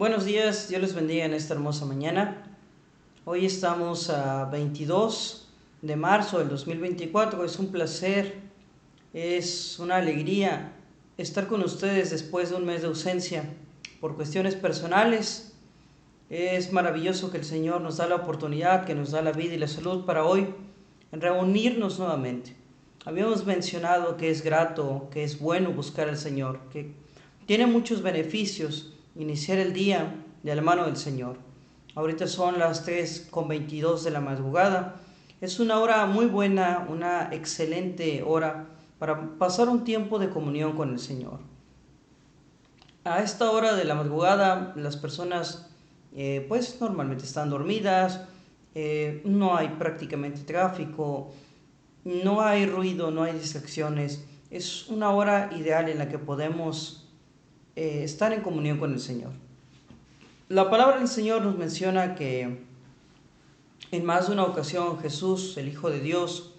Buenos días, Dios les bendiga en esta hermosa mañana. Hoy estamos a 22 de marzo del 2024. Es un placer, es una alegría estar con ustedes después de un mes de ausencia por cuestiones personales. Es maravilloso que el Señor nos da la oportunidad, que nos da la vida y la salud para hoy reunirnos nuevamente. Habíamos mencionado que es grato, que es bueno buscar al Señor, que tiene muchos beneficios iniciar el día de la mano del Señor. Ahorita son las 3:22 de la madrugada. Es una hora muy buena, una excelente hora para pasar un tiempo de comunión con el Señor. A esta hora de la madrugada las personas pues normalmente están dormidas, no hay prácticamente tráfico, no hay ruido, no hay distracciones. Es una hora ideal en la que podemos estar en comunión con el Señor. La palabra del Señor nos menciona que en más de una ocasión Jesús, el Hijo de Dios,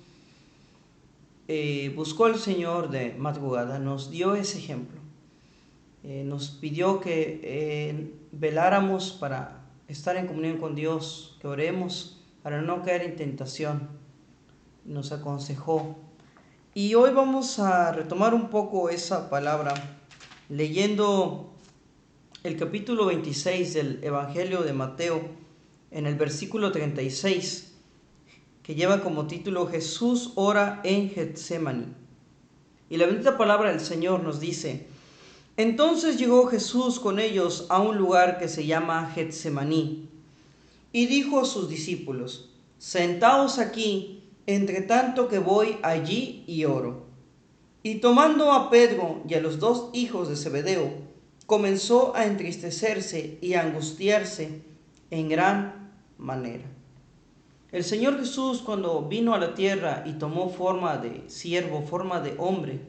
buscó al Señor de madrugada, nos dio ese ejemplo. Nos pidió que veláramos para estar en comunión con Dios, que oremos para no caer en tentación. Nos aconsejó. Y hoy vamos a retomar un poco esa palabra leyendo el capítulo 26 del Evangelio de Mateo en el versículo 36, que lleva como título Jesús ora en Getsemaní. Y la bendita palabra del Señor nos dice: entonces llegó Jesús con ellos a un lugar que se llama Getsemaní, y dijo a sus discípulos: sentaos aquí, entre tanto que voy allí y oro. Y tomando a Pedro y a los dos hijos de Zebedeo, comenzó a entristecerse y a angustiarse en gran manera. El Señor Jesús, cuando vino a la tierra y tomó forma de siervo, forma de hombre,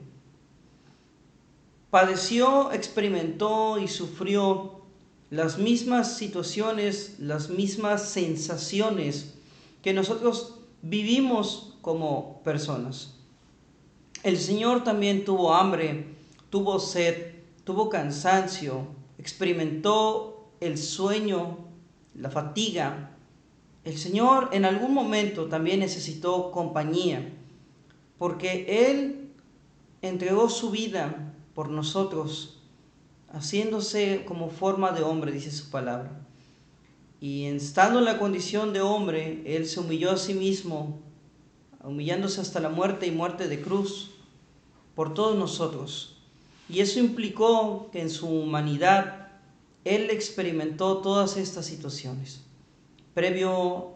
padeció, experimentó y sufrió las mismas situaciones, las mismas sensaciones que nosotros vivimos como personas. El Señor también tuvo hambre, tuvo sed, tuvo cansancio, experimentó el sueño, la fatiga. El Señor en algún momento también necesitó compañía, porque Él entregó su vida por nosotros, haciéndose como forma de hombre, dice su palabra. Y estando en la condición de hombre, Él se humilló a sí mismo, humillándose hasta la muerte y muerte de cruz por todos nosotros. Y eso implicó que en su humanidad Él experimentó todas estas situaciones. Previo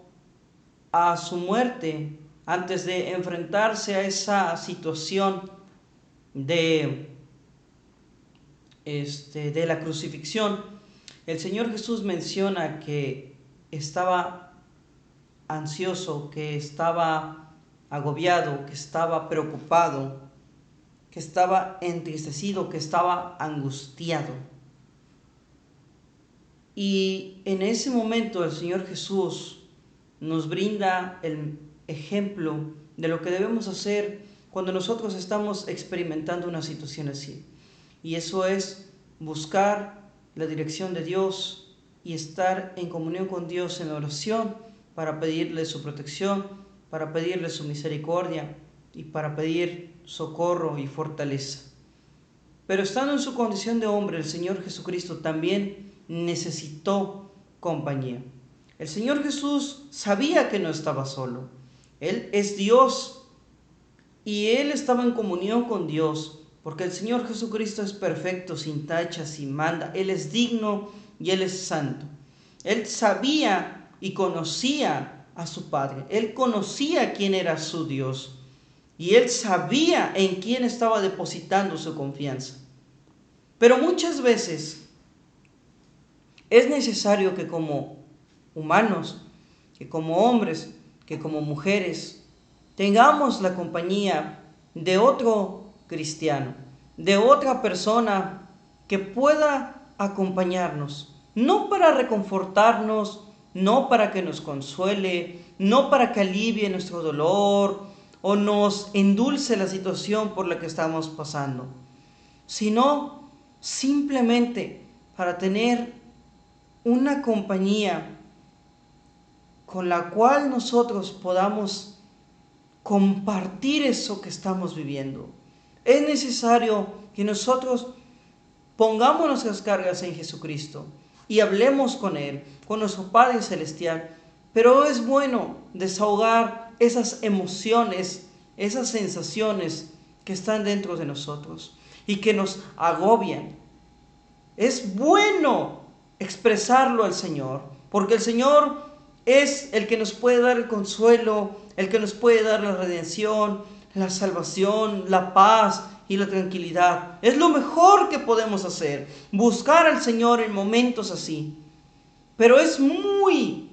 a su muerte, antes de enfrentarse a esa situación de la crucifixión, el Señor Jesús menciona que estaba ansioso, que estaba agobiado, que estaba preocupado, que estaba entristecido, que estaba angustiado. Y en ese momento el Señor Jesús nos brinda el ejemplo de lo que debemos hacer cuando nosotros estamos experimentando una situación así. Y eso es buscar la dirección de Dios y estar en comunión con Dios en oración para pedirle su protección, para pedirle su misericordia y para pedir socorro y fortaleza. Pero estando en su condición de hombre, el Señor Jesucristo también necesitó compañía. El Señor Jesús sabía que no estaba solo. Él es Dios y Él estaba en comunión con Dios, porque el Señor Jesucristo es perfecto, sin tacha, sin manda. Él es digno y Él es santo. Él sabía y conocía a su Padre. Él conocía quién era su Dios. Y Él sabía en quién estaba depositando su confianza. Pero muchas veces es necesario que como humanos, que como hombres, que como mujeres, tengamos la compañía de otro cristiano, de otra persona que pueda acompañarnos, no para reconfortarnos, no para que nos consuele, no para que alivie nuestro dolor o nos endulce la situación por la que estamos pasando, sino simplemente para tener una compañía con la cual nosotros podamos compartir eso que estamos viviendo. Es necesario que nosotros pongamos nuestras cargas en Jesucristo y hablemos con Él, con nuestro Padre Celestial. Pero es bueno desahogar esas emociones, esas sensaciones que están dentro de nosotros y que nos agobian. Es bueno expresarlo al Señor, porque el Señor es el que nos puede dar el consuelo, el que nos puede dar la redención, la salvación, la paz y la tranquilidad. Es lo mejor que podemos hacer, buscar al Señor en momentos así. Pero es muy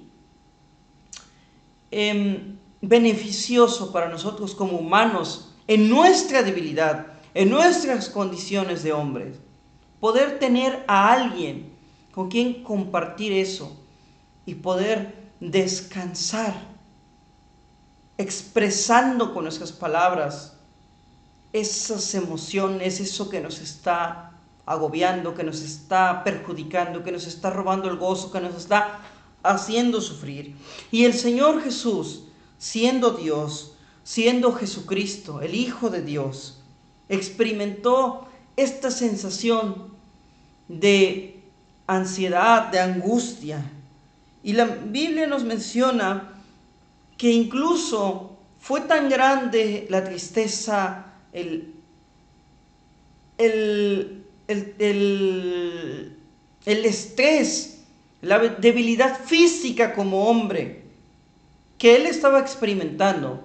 beneficioso para nosotros como humanos, en nuestra debilidad, en nuestras condiciones de hombres, poder tener a alguien con quien compartir eso y poder descansar, expresando con nuestras palabras esas emociones, eso que nos está agobiando, que nos está perjudicando, que nos está robando el gozo, que nos está haciendo sufrir. Y el Señor Jesús, siendo Dios, siendo Jesucristo, el Hijo de Dios, experimentó esta sensación de ansiedad, de angustia. Y la Biblia nos menciona que incluso fue tan grande la tristeza, el estrés, la debilidad física como hombre que él estaba experimentando,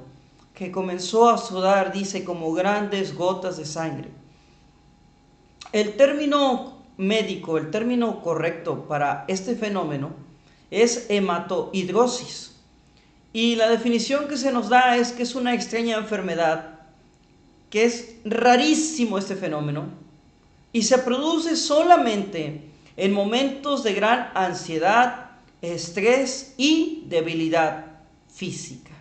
que comenzó a sudar, dice, como grandes gotas de sangre. El término médico, el término correcto para este fenómeno es hematohidrosis. Y la definición que se nos da es que es una extraña enfermedad, que es rarísimo este fenómeno, y se produce solamente en momentos de gran ansiedad, estrés y debilidad física.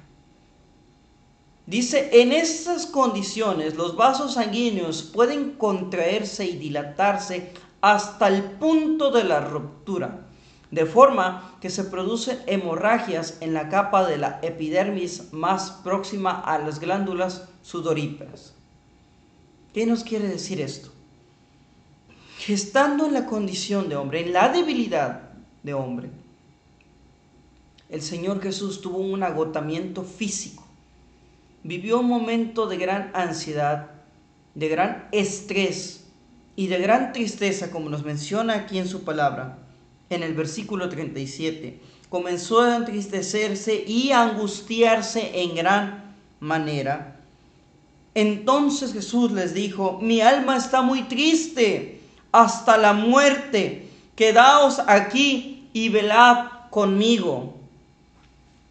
Dice, en estas condiciones los vasos sanguíneos pueden contraerse y dilatarse hasta el punto de la ruptura, de forma que se producen hemorragias en la capa de la epidermis más próxima a las glándulas sudoríparas. ¿Qué nos quiere decir esto? Que estando en la condición de hombre, en la debilidad de hombre, el Señor Jesús tuvo un agotamiento físico. Vivió un momento de gran ansiedad, de gran estrés y de gran tristeza, como nos menciona aquí en su palabra, en el versículo 37. Comenzó a entristecerse y a angustiarse en gran manera. Entonces Jesús les dijo, mi alma está muy triste hasta la muerte. Quedaos aquí y velad conmigo.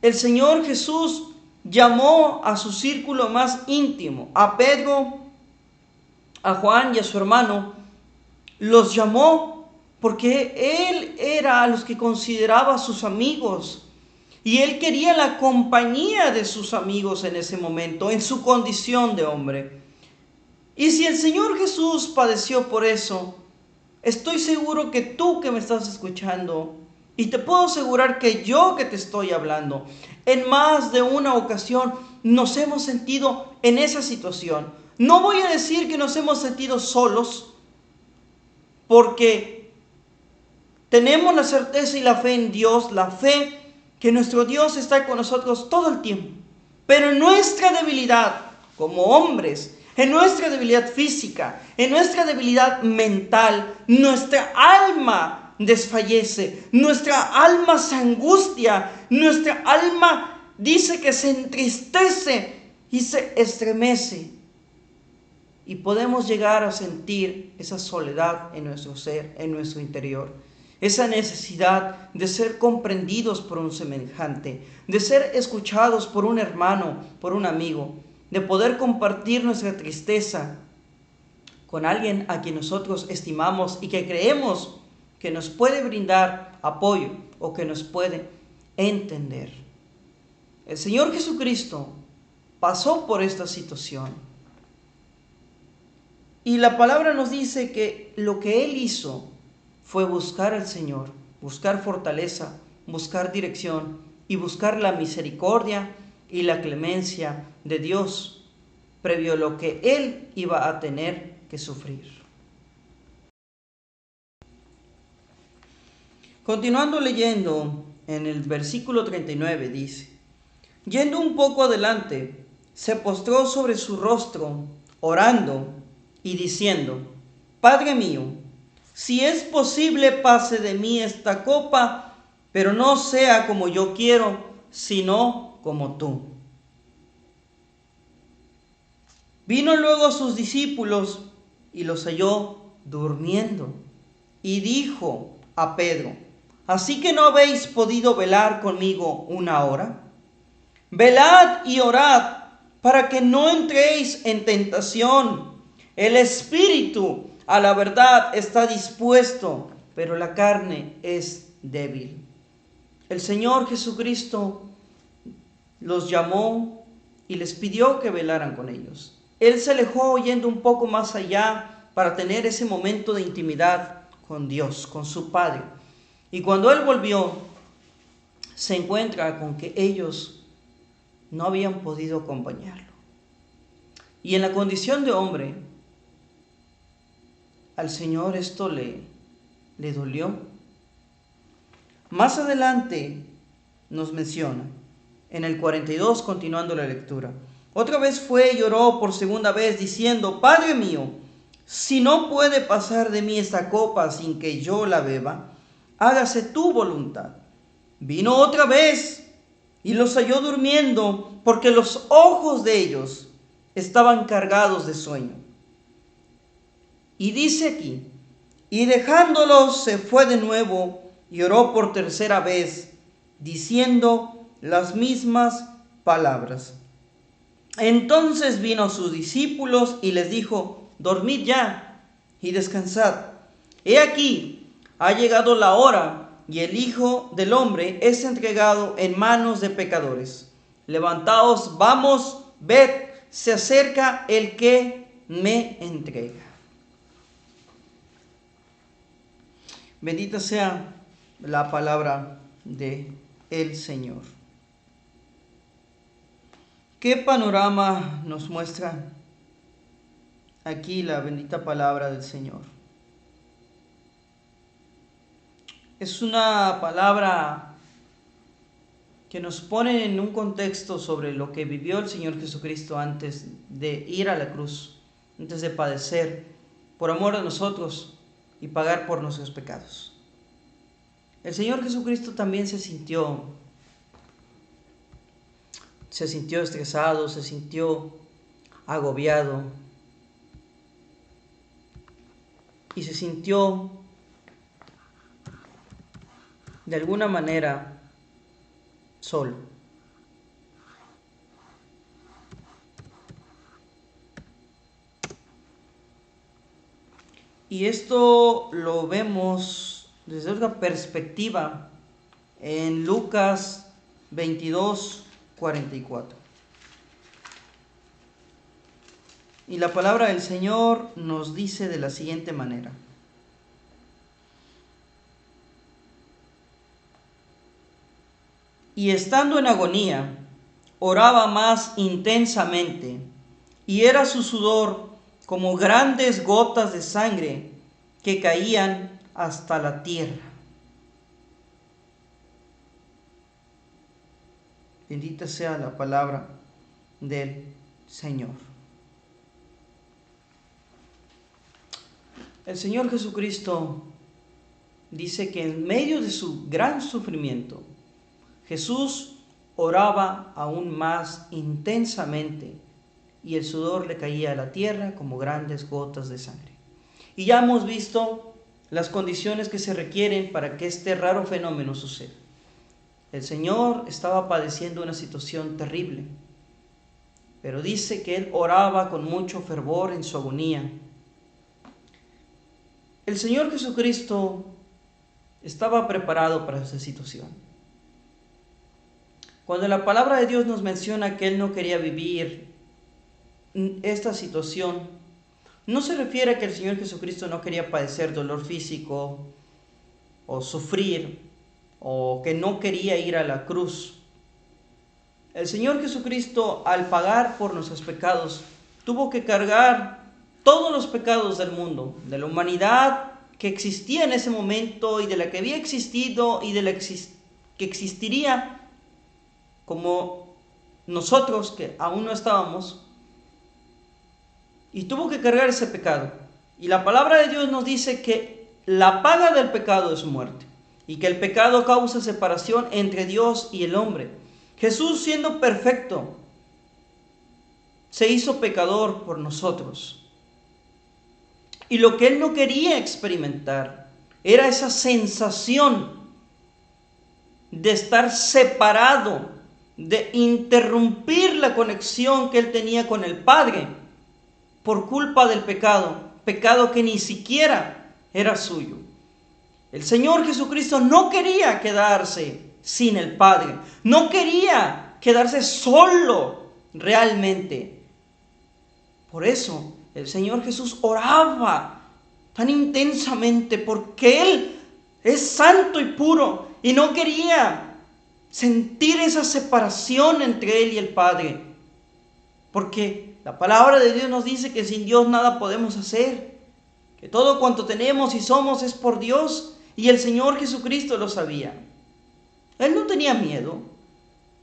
El Señor Jesús llamó a su círculo más íntimo, a Pedro, a Juan y a su hermano. Los llamó porque Él era a los que consideraba sus amigos. Y Él quería la compañía de sus amigos en ese momento, en su condición de hombre. Y si el Señor Jesús padeció por eso, estoy seguro que tú que me estás escuchando, y te puedo asegurar que yo que te estoy hablando, en más de una ocasión nos hemos sentido en esa situación. No voy a decir que nos hemos sentido solos, porque tenemos la certeza y la fe en Dios, la fe que nuestro Dios está con nosotros todo el tiempo. Pero en nuestra debilidad como hombres, en nuestra debilidad física, en nuestra debilidad mental, nuestra alma desfallece, nuestra alma se angustia, nuestra alma dice que se entristece y se estremece. Y podemos llegar a sentir esa soledad en nuestro ser, en nuestro interior. Esa necesidad de ser comprendidos por un semejante, de ser escuchados por un hermano, por un amigo, de poder compartir nuestra tristeza con alguien a quien nosotros estimamos y que creemos que nos puede brindar apoyo o que nos puede entender. El Señor Jesucristo pasó por esta situación. Y la palabra nos dice que lo que Él hizo fue buscar al Señor, buscar fortaleza, buscar dirección y buscar la misericordia y la clemencia de Dios previo a lo que él iba a tener que sufrir. Continuando leyendo, en el versículo 39 dice: yendo un poco adelante, se postró sobre su rostro, orando y diciendo: Padre mío, si es posible, pase de mí esta copa, pero no sea como yo quiero, sino como tú. Vino luego a sus discípulos y los halló durmiendo, y dijo a Pedro: ¿así que no habéis podido velar conmigo una hora? Velad y orad para que no entréis en tentación. El espíritu a la verdad está dispuesto, pero la carne es débil. El Señor Jesucristo los llamó y les pidió que velaran con ellos. Él se alejó yendo un poco más allá para tener ese momento de intimidad con Dios, con su Padre. Y cuando Él volvió, se encuentra con que ellos no habían podido acompañarlo. Y en la condición de hombre, al Señor esto le dolió. Más adelante nos menciona, en el 42, continuando la lectura: otra vez fue y oró por segunda vez, diciendo: Padre mío, si no puede pasar de mí esta copa sin que yo la beba, hágase tu voluntad. Vino otra vez y los halló durmiendo, porque los ojos de ellos estaban cargados de sueño. Y dice aquí: y dejándolos se fue de nuevo y oró por tercera vez, diciendo las mismas palabras. Entonces vino a sus discípulos y les dijo: dormid ya y descansad. He aquí, ha llegado la hora, y el Hijo del Hombre es entregado en manos de pecadores. Levantaos, vamos, ved, se acerca el que me entrega. Bendita sea la palabra de el Señor. ¿Qué panorama nos muestra aquí la bendita palabra del Señor? Es una palabra que nos pone en un contexto sobre lo que vivió el Señor Jesucristo antes de ir a la cruz, antes de padecer por amor a nosotros y pagar por nuestros pecados. El Señor Jesucristo también se sintió estresado, se sintió agobiado y se sintió de alguna manera solo. Y esto lo vemos desde otra perspectiva en Lucas 22, 44. Y la palabra del Señor nos dice de la siguiente manera: y estando en agonía, oraba más intensamente, y era su sudor como grandes gotas de sangre que caían hasta la tierra. Bendita sea la palabra del Señor. El Señor Jesucristo dice que en medio de su gran sufrimiento, Jesús oraba aún más intensamente y el sudor le caía a la tierra como grandes gotas de sangre. Y ya hemos visto las condiciones que se requieren para que este raro fenómeno suceda. El Señor estaba padeciendo una situación terrible, pero dice que Él oraba con mucho fervor en su agonía. El Señor Jesucristo estaba preparado para esa situación. Cuando la palabra de Dios nos menciona que Él no quería vivir esta situación, no se refiere a que el Señor Jesucristo no quería padecer dolor físico, o sufrir o que no quería ir a la cruz. El Señor Jesucristo, al pagar por nuestros pecados, tuvo que cargar todos los pecados del mundo, de la humanidad que existía en ese momento y de la que había existido y de la que existiría, como nosotros que aún no estábamos, y tuvo que cargar ese pecado. Y la palabra de Dios nos dice que la paga del pecado es muerte, y que el pecado causa separación entre Dios y el hombre. Jesús, siendo perfecto, se hizo pecador por nosotros. Y lo que Él no quería experimentar era esa sensación de estar separado, de interrumpir la conexión que Él tenía con el Padre por culpa del pecado, pecado que ni siquiera era suyo. El Señor Jesucristo no quería quedarse sin el Padre, no quería quedarse solo realmente. Por eso el Señor Jesús oraba tan intensamente, porque Él es santo y puro y no quería sentir esa separación entre Él y el Padre. Porque la palabra de Dios nos dice que sin Dios nada podemos hacer, que todo cuanto tenemos y somos es por Dios, y el Señor Jesucristo lo sabía. Él no tenía miedo,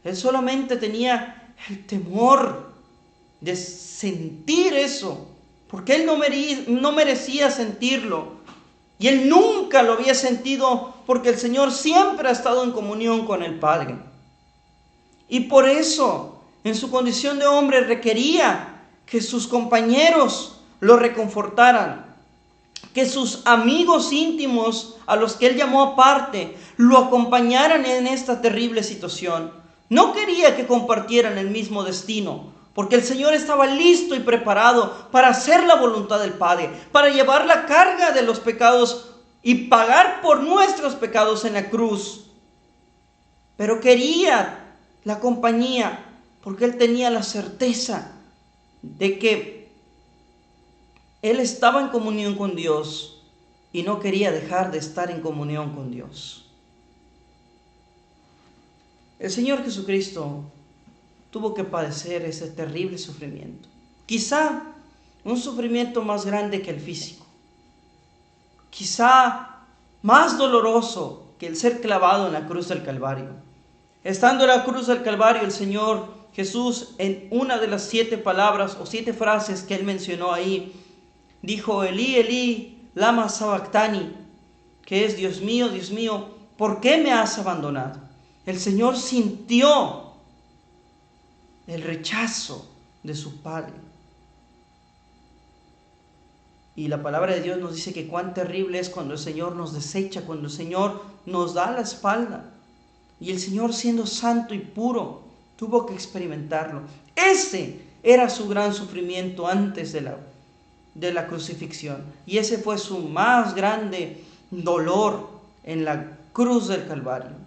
Él solamente tenía el temor de sentir eso, porque Él no merecía sentirlo, y Él nunca lo había sentido, porque el Señor siempre ha estado en comunión con el Padre. Y por eso, en su condición de hombre, requería que sus compañeros lo reconfortaran, que sus amigos íntimos, a los que Él llamó aparte, lo acompañaran en esta terrible situación. No quería que compartieran el mismo destino, porque el Señor estaba listo y preparado para hacer la voluntad del Padre, para llevar la carga de los pecados y pagar por nuestros pecados en la cruz. Pero quería la compañía, porque Él tenía la certeza de que Él estaba en comunión con Dios y no quería dejar de estar en comunión con Dios. El Señor Jesucristo tuvo que padecer ese terrible sufrimiento. Quizá un sufrimiento más grande que el físico. Quizá más doloroso que el ser clavado en la cruz del Calvario. Estando en la cruz del Calvario, el Señor Jesús, en una de las 7 palabras o 7 frases que Él mencionó ahí, dijo: Elí, Elí, lama sabactani, que es: Dios mío, ¿por qué me has abandonado? El Señor sintió el rechazo de su Padre. Y la palabra de Dios nos dice que cuán terrible es cuando el Señor nos desecha, cuando el Señor nos da la espalda. Y el Señor, siendo santo y puro, tuvo que experimentarlo. Ese era su gran sufrimiento antes de la crucifixión. Y ese fue su más grande dolor en la cruz del Calvario.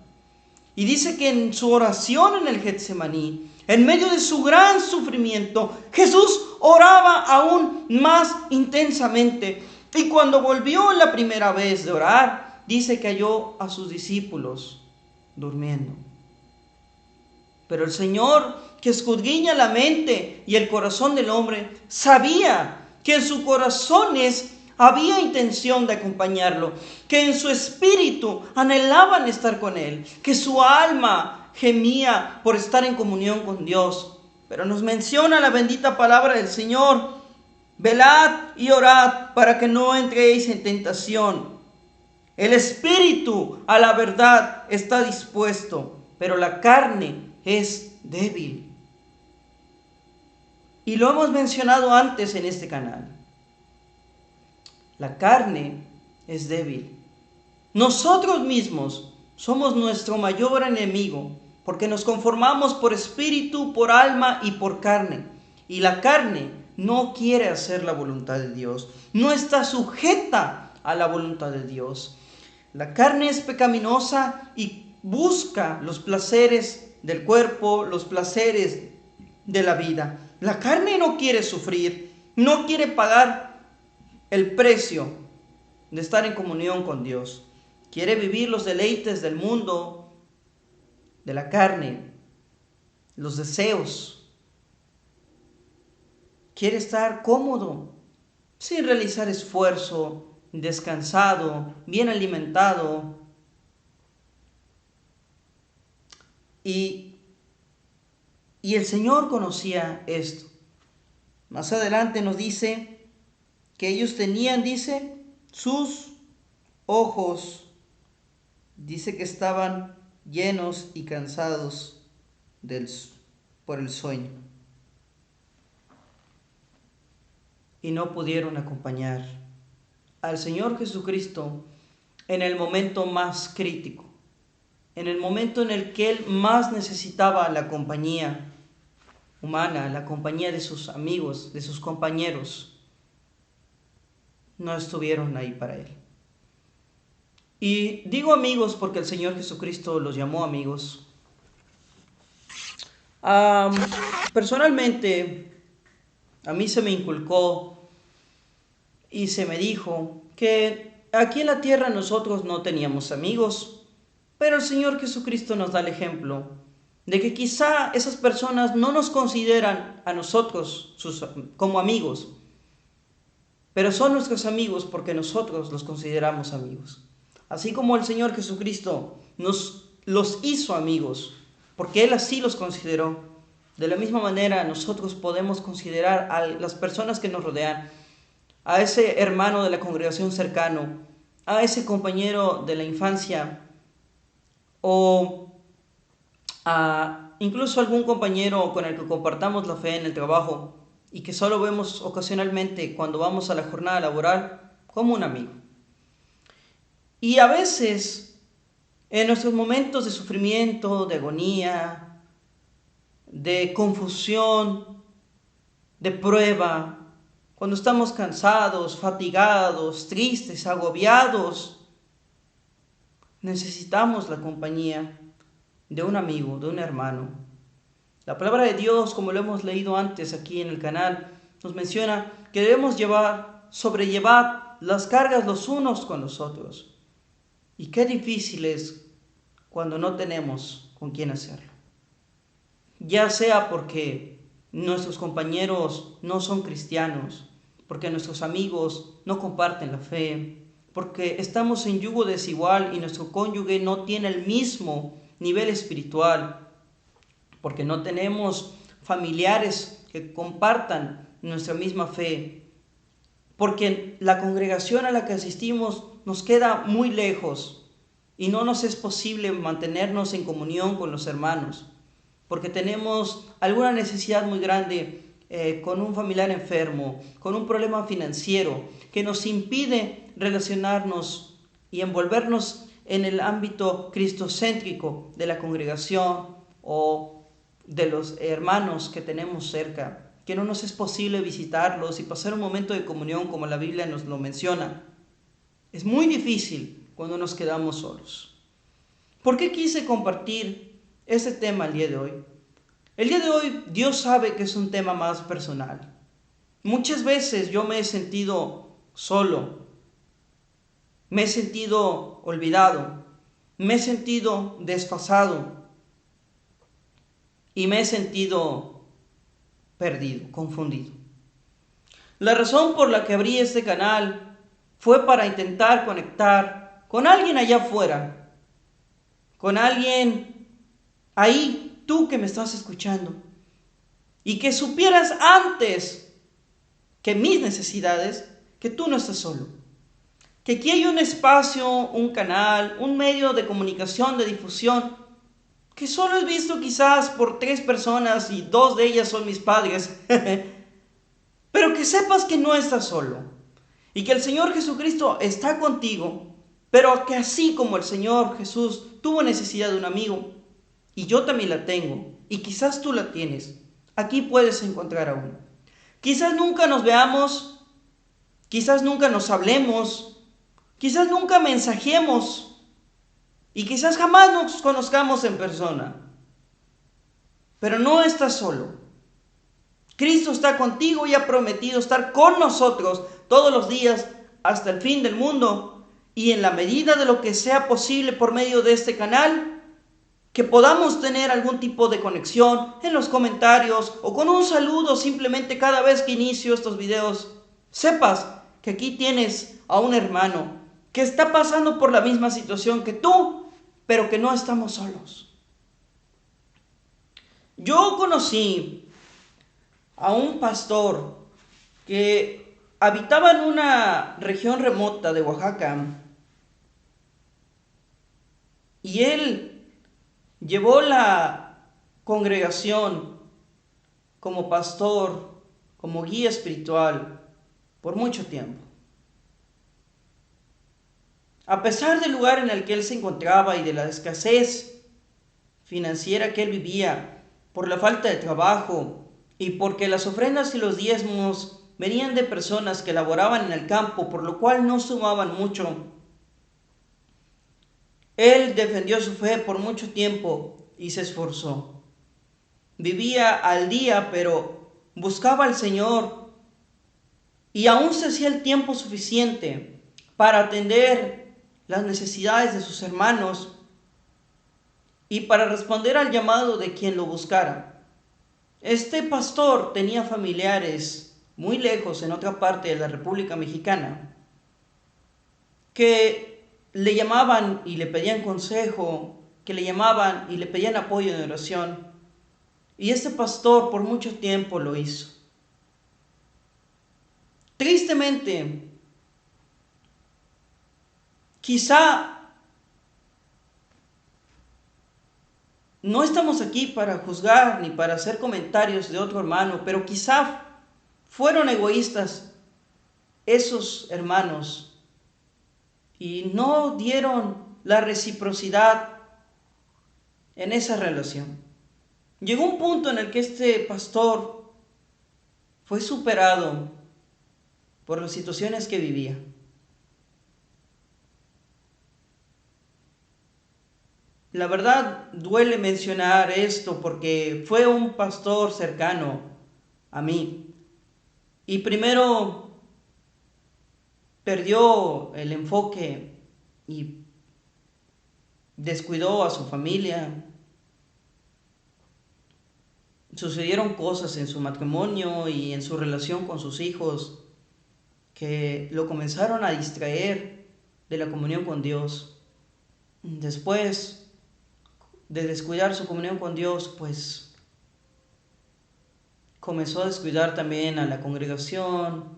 Y dice que en su oración en el Getsemaní, en medio de su gran sufrimiento, Jesús oraba aún más intensamente. Y cuando volvió la primera vez de orar, dice que halló a sus discípulos durmiendo. Pero el Señor, que escudriña la mente y el corazón del hombre, sabía que en sus corazones había intención de acompañarlo, que en su espíritu anhelaban estar con Él, que su alma gemía por estar en comunión con Dios. Pero nos menciona la bendita palabra del Señor: velad y orad para que no entréis en tentación. El espíritu a la verdad está dispuesto, pero la carne es débil. Y lo hemos mencionado antes en este canal. La carne es débil. Nosotros mismos somos nuestro mayor enemigo, porque nos conformamos por espíritu, por alma y por carne. Y la carne no quiere hacer la voluntad de Dios, no está sujeta a la voluntad de Dios. La carne es pecaminosa y busca los placeres del cuerpo, los placeres de la vida. La carne no quiere sufrir, no quiere pagar el precio de estar en comunión con Dios. quiere vivir los deleites del mundo, de la carne, los deseos. Quiere estar cómodo, sin realizar esfuerzo, descansado, bien alimentado. Y el Señor conocía esto. Más adelante nos dice que ellos tenían, dice, sus ojos, dice que estaban llenos y cansados por el sueño. Y no pudieron acompañar al Señor Jesucristo en el momento más crítico, en el momento en el que Él más necesitaba la compañía humana, la compañía de sus amigos, de sus compañeros. No estuvieron ahí para Él. Y digo amigos porque el Señor Jesucristo los llamó amigos. Personalmente, a mí se me inculcó y se me dijo que aquí en la tierra nosotros no teníamos amigos, pero el Señor Jesucristo nos da el ejemplo de que quizá esas personas no nos consideran a nosotros como amigos, pero son nuestros amigos porque nosotros los consideramos amigos. Así como el Señor Jesucristo los hizo amigos, porque Él así los consideró, de la misma manera nosotros podemos considerar a las personas que nos rodean, a ese hermano de la congregación cercano, a ese compañero de la infancia, o a incluso algún compañero con el que compartamos la fe en el trabajo y que solo vemos ocasionalmente cuando vamos a la jornada laboral, como un amigo. Y a veces, en nuestros momentos de sufrimiento, de agonía, de confusión, de prueba, cuando estamos cansados, fatigados, tristes, agobiados, necesitamos la compañía de un amigo, de un hermano. La palabra de Dios, como lo hemos leído antes aquí en el canal, nos menciona que debemos sobrellevar las cargas los unos con los otros. Y qué difícil es cuando no tenemos con quién hacerlo. Ya sea porque nuestros compañeros no son cristianos, porque nuestros amigos no comparten la fe, porque estamos en yugo desigual y nuestro cónyuge no tiene el mismo nivel espiritual, porque no tenemos familiares que compartan nuestra misma fe, porque la congregación a la que asistimos nos queda muy lejos y no nos es posible mantenernos en comunión con los hermanos, porque tenemos alguna necesidad muy grande con un familiar enfermo, con un problema financiero que nos impide relacionarnos y envolvernos en el ámbito cristocéntrico de la congregación o de los hermanos que tenemos cerca, que no nos es posible visitarlos y pasar un momento de comunión como la Biblia nos lo menciona. Es muy difícil cuando nos quedamos solos. ¿Por qué quise compartir este tema el día de hoy? El día de hoy Dios sabe que es un tema más personal. Muchas veces yo me he sentido solo, me he sentido olvidado, me he sentido desfasado y me he sentido perdido, confundido. La razón por la que abrí este canal fue para intentar conectar con alguien allá afuera, con alguien ahí, tú que me estás escuchando, y que supieras antes que mis necesidades, que tú no estás solo, que aquí hay un espacio, un canal, un medio de comunicación, de difusión, que solo es visto quizás por 3 personas y 2 de ellas son mis padres, pero que sepas que no estás solo y que el Señor Jesucristo está contigo, pero que así como el Señor Jesús tuvo necesidad de un amigo, y yo también la tengo, y quizás tú la tienes, aquí puedes encontrar a uno. Quizás nunca nos veamos, quizás nunca nos hablemos, quizás nunca mensajemos, y quizás jamás nos conozcamos en persona, pero no estás solo. Cristo está contigo y ha prometido estar con nosotros todos los días hasta el fin del mundo, y en la medida de lo que sea posible por medio de este canal, que podamos tener algún tipo de conexión en los comentarios o con un saludo simplemente cada vez que inicio estos videos, sepas que aquí tienes a un hermano que está pasando por la misma situación que tú, pero que no estamos solos. Yo conocí a un pastor que habitaba en una región remota de Oaxaca y él llevó la congregación como pastor, como guía espiritual por mucho tiempo. A pesar del lugar en el que él se encontraba y de la escasez financiera que él vivía, por la falta de trabajo y porque las ofrendas y los diezmos venían de personas que laboraban en el campo, por lo cual no sumaban mucho, él defendió su fe por mucho tiempo y se esforzó. Vivía al día, pero buscaba al Señor y aún se hacía el tiempo suficiente para atender las necesidades de sus hermanos y para responder al llamado de quien lo buscara. Este pastor tenía familiares muy lejos en otra parte de la República Mexicana que le llamaban y le pedían consejo, que le llamaban y le pedían apoyo en oración. Y este pastor por mucho tiempo lo hizo. Tristemente, quizá no estamos aquí para juzgar ni para hacer comentarios de otro hermano, pero quizá fueron egoístas esos hermanos y no dieron la reciprocidad en esa relación. Llegó un punto en el que este pastor fue superado por las situaciones que vivía. La verdad duele mencionar esto porque fue un pastor cercano a mí y primero perdió el enfoque y descuidó a su familia. Sucedieron cosas en su matrimonio y en su relación con sus hijos que lo comenzaron a distraer de la comunión con Dios. Después de descuidar su comunión con Dios, pues comenzó a descuidar también a la congregación,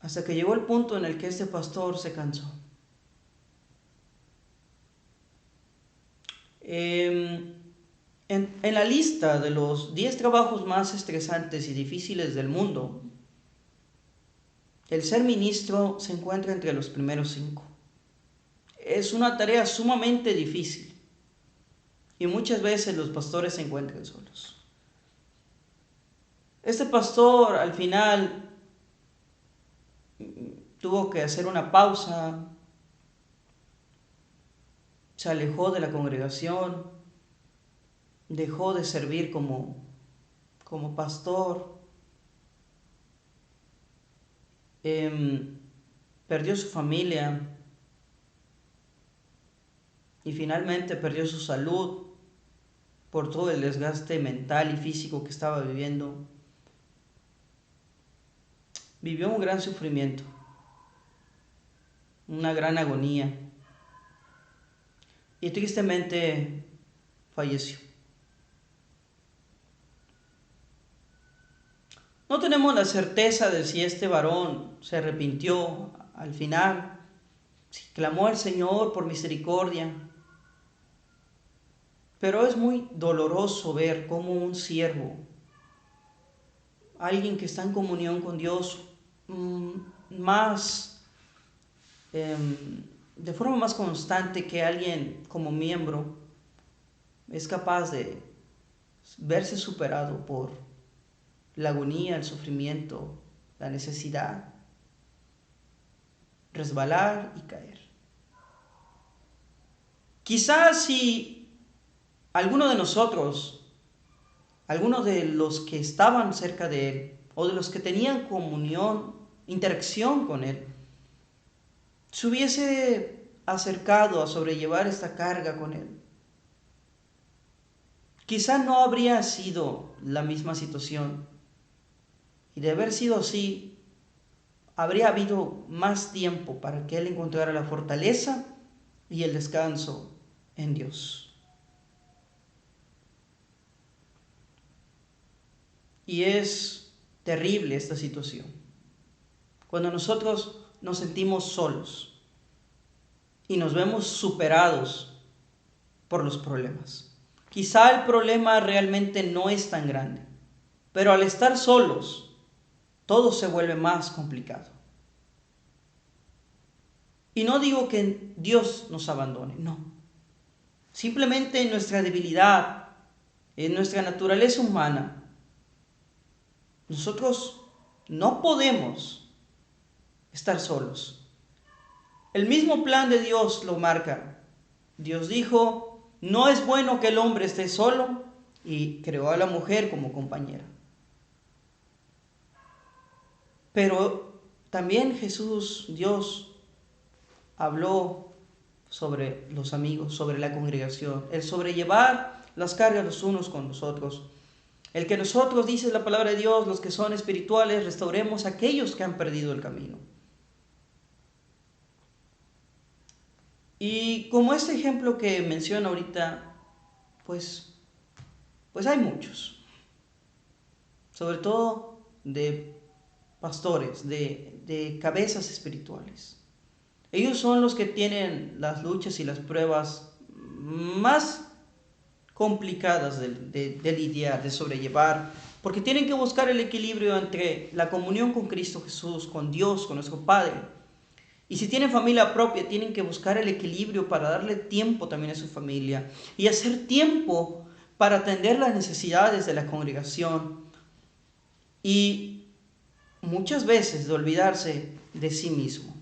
hasta que llegó el punto en el que este pastor se cansó. En la lista de los 10 trabajos más estresantes y difíciles del mundo, el ser ministro se encuentra entre los primeros 5. Es una tarea sumamente difícil y muchas veces los pastores se encuentran solos. Este pastor al final tuvo que hacer una pausa, se alejó de la congregación, dejó de servir como pastor, perdió su familia y finalmente perdió su salud por todo el desgaste mental y físico que estaba viviendo. Vivió un gran sufrimiento, una gran agonía y tristemente falleció. No tenemos la certeza de si este varón se arrepintió al final, si clamó al Señor por misericordia, pero es muy doloroso ver cómo un siervo, alguien que está en comunión con Dios, más de forma más constante que alguien como miembro, es capaz de verse superado por la agonía, el sufrimiento, la necesidad, resbalar y caer. Quizás si alguno de nosotros, algunos de los que estaban cerca de él, o de los que tenían comunión, interacción con él, se hubiese acercado a sobrellevar esta carga con él, quizá no habría sido la misma situación. Y de haber sido así, habría habido más tiempo para que él encontrara la fortaleza y el descanso en Dios. Y es terrible esta situación, cuando nosotros nos sentimos solos y nos vemos superados por los problemas. Quizá el problema realmente no es tan grande, pero al estar solos, todo se vuelve más complicado. Y no digo que Dios nos abandone, no. Simplemente en nuestra debilidad, en nuestra naturaleza humana, nosotros no podemos estar solos. El mismo plan de Dios lo marca. Dios dijo, no es bueno que el hombre esté solo, y creó a la mujer como compañera. Pero también Jesús, Dios, habló sobre los amigos, sobre la congregación, el sobrellevar las cargas los unos con los otros. El que nosotros, dice la palabra de Dios, los que son espirituales, restauremos a aquellos que han perdido el camino. Y como este ejemplo que menciono ahorita, pues hay muchos. Sobre todo de pastores, de cabezas espirituales. Ellos son los que tienen las luchas y las pruebas más complicadas de lidiar, de sobrellevar, porque tienen que buscar el equilibrio entre la comunión con Cristo Jesús, con Dios, con nuestro Padre. Y si tienen familia propia, tienen que buscar el equilibrio para darle tiempo también a su familia y hacer tiempo para atender las necesidades de la congregación. Y muchas veces de olvidarse de sí mismo.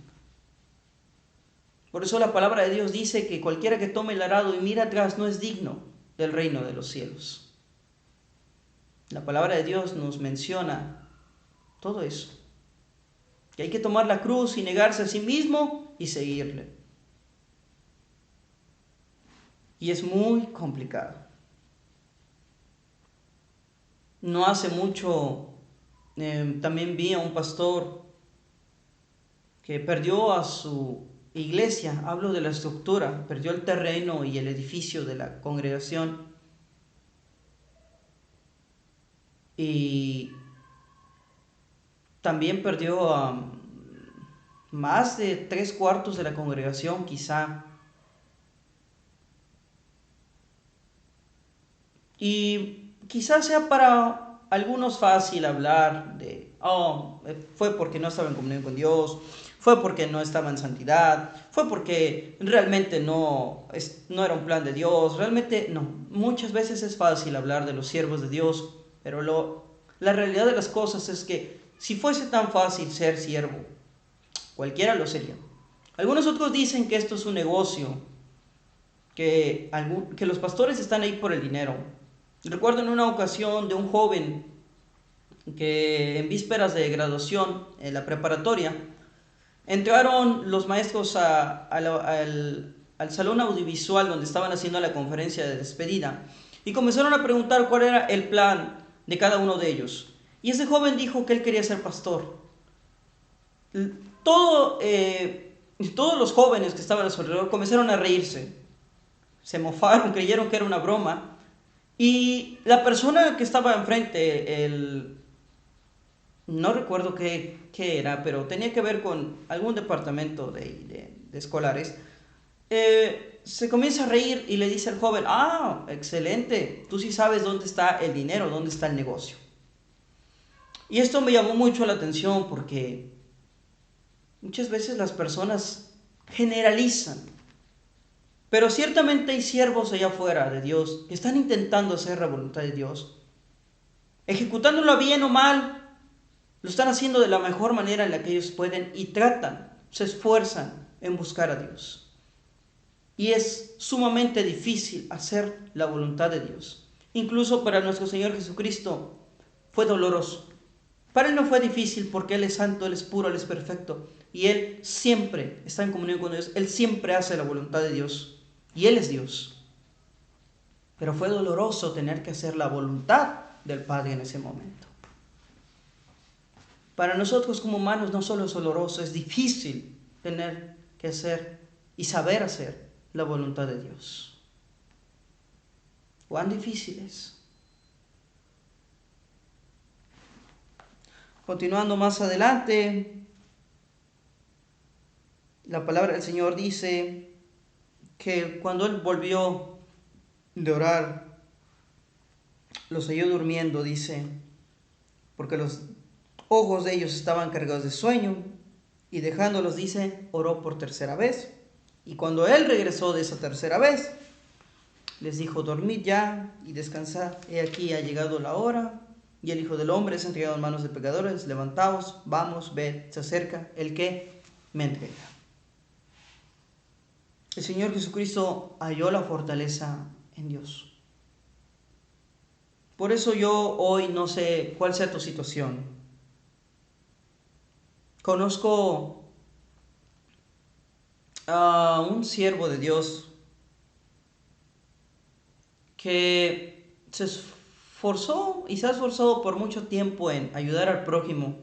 Por eso la palabra de Dios dice que cualquiera que tome el arado y mira atrás no es digno del reino de los cielos. La palabra de Dios nos menciona todo eso. Que hay que tomar la cruz y negarse a sí mismo y seguirle. Y es muy complicado. No hace mucho también vi a un pastor que perdió a su iglesia, hablo de la estructura, perdió el terreno y el edificio de la congregación. Y también perdió a más de 3/4 de la congregación, quizá. Y quizás sea para algunos fácil hablar de, fue porque no estaba en comunión con Dios, fue porque no estaba en santidad, fue porque realmente no era un plan de Dios, realmente no. Muchas veces es fácil hablar de los siervos de Dios, pero la realidad de las cosas es que si fuese tan fácil ser siervo, cualquiera lo sería. Algunos otros dicen que esto es un negocio, que los pastores están ahí por el dinero. Recuerdo en una ocasión de un joven que en vísperas de graduación en la preparatoria, entraron los maestros al salón audiovisual donde estaban haciendo la conferencia de despedida y comenzaron a preguntar cuál era el plan de cada uno de ellos. Y ese joven dijo que él quería ser pastor. Todos los jóvenes que estaban a su alrededor comenzaron a reírse. Se mofaron, creyeron que era una broma. Y la persona que estaba enfrente, no recuerdo qué era, pero tenía que ver con algún departamento de escolares, se comienza a reír y le dice al joven, excelente, tú sí sabes dónde está el dinero, dónde está el negocio. Y esto me llamó mucho la atención porque muchas veces las personas generalizan, pero ciertamente hay siervos allá afuera de Dios que están intentando hacer la voluntad de Dios, ejecutándolo bien o mal. Lo están haciendo de la mejor manera en la que ellos pueden y se esfuerzan en buscar a Dios. Y es sumamente difícil hacer la voluntad de Dios. Incluso para nuestro Señor Jesucristo fue doloroso. Para Él no fue difícil porque Él es santo, Él es puro, Él es perfecto. y él siempre está en comunión con Dios, él siempre hace la voluntad de Dios y él es Dios. Pero fue doloroso tener que hacer la voluntad del Padre en ese momento. Para nosotros como humanos no solo es doloroso, es difícil tener que hacer y saber hacer la voluntad de Dios. ¿Cuán difícil es? Continuando más adelante, la palabra del Señor dice que cuando él volvió de orar, los halló durmiendo, dice, porque los ojos de ellos estaban cargados de sueño, y dejándolos, dice, oró por tercera vez. Y cuando él regresó de esa tercera vez, les dijo: dormid ya y descansad, he aquí ha llegado la hora, y el Hijo del Hombre es entregado en manos de pecadores. Levantaos, vamos, ved, se acerca el que me entrega. El Señor Jesucristo halló la fortaleza en Dios. Por eso yo hoy no sé cuál sea tu situación. Conozco a un siervo de Dios que se esforzó y se ha esforzado por mucho tiempo en ayudar al prójimo,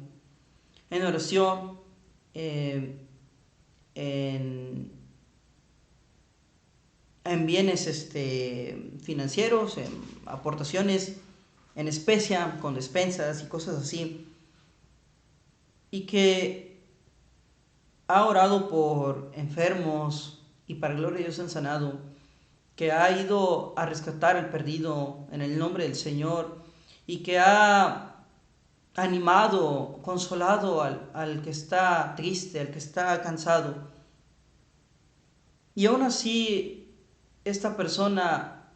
en oración, en bienes financieros, en aportaciones en especia, con despensas y cosas así, y que ha orado por enfermos y para gloria de Dios han sanado, que ha ido a rescatar al perdido en el nombre del Señor y que ha animado, consolado al que está triste, al que está cansado. Y aún así, esta persona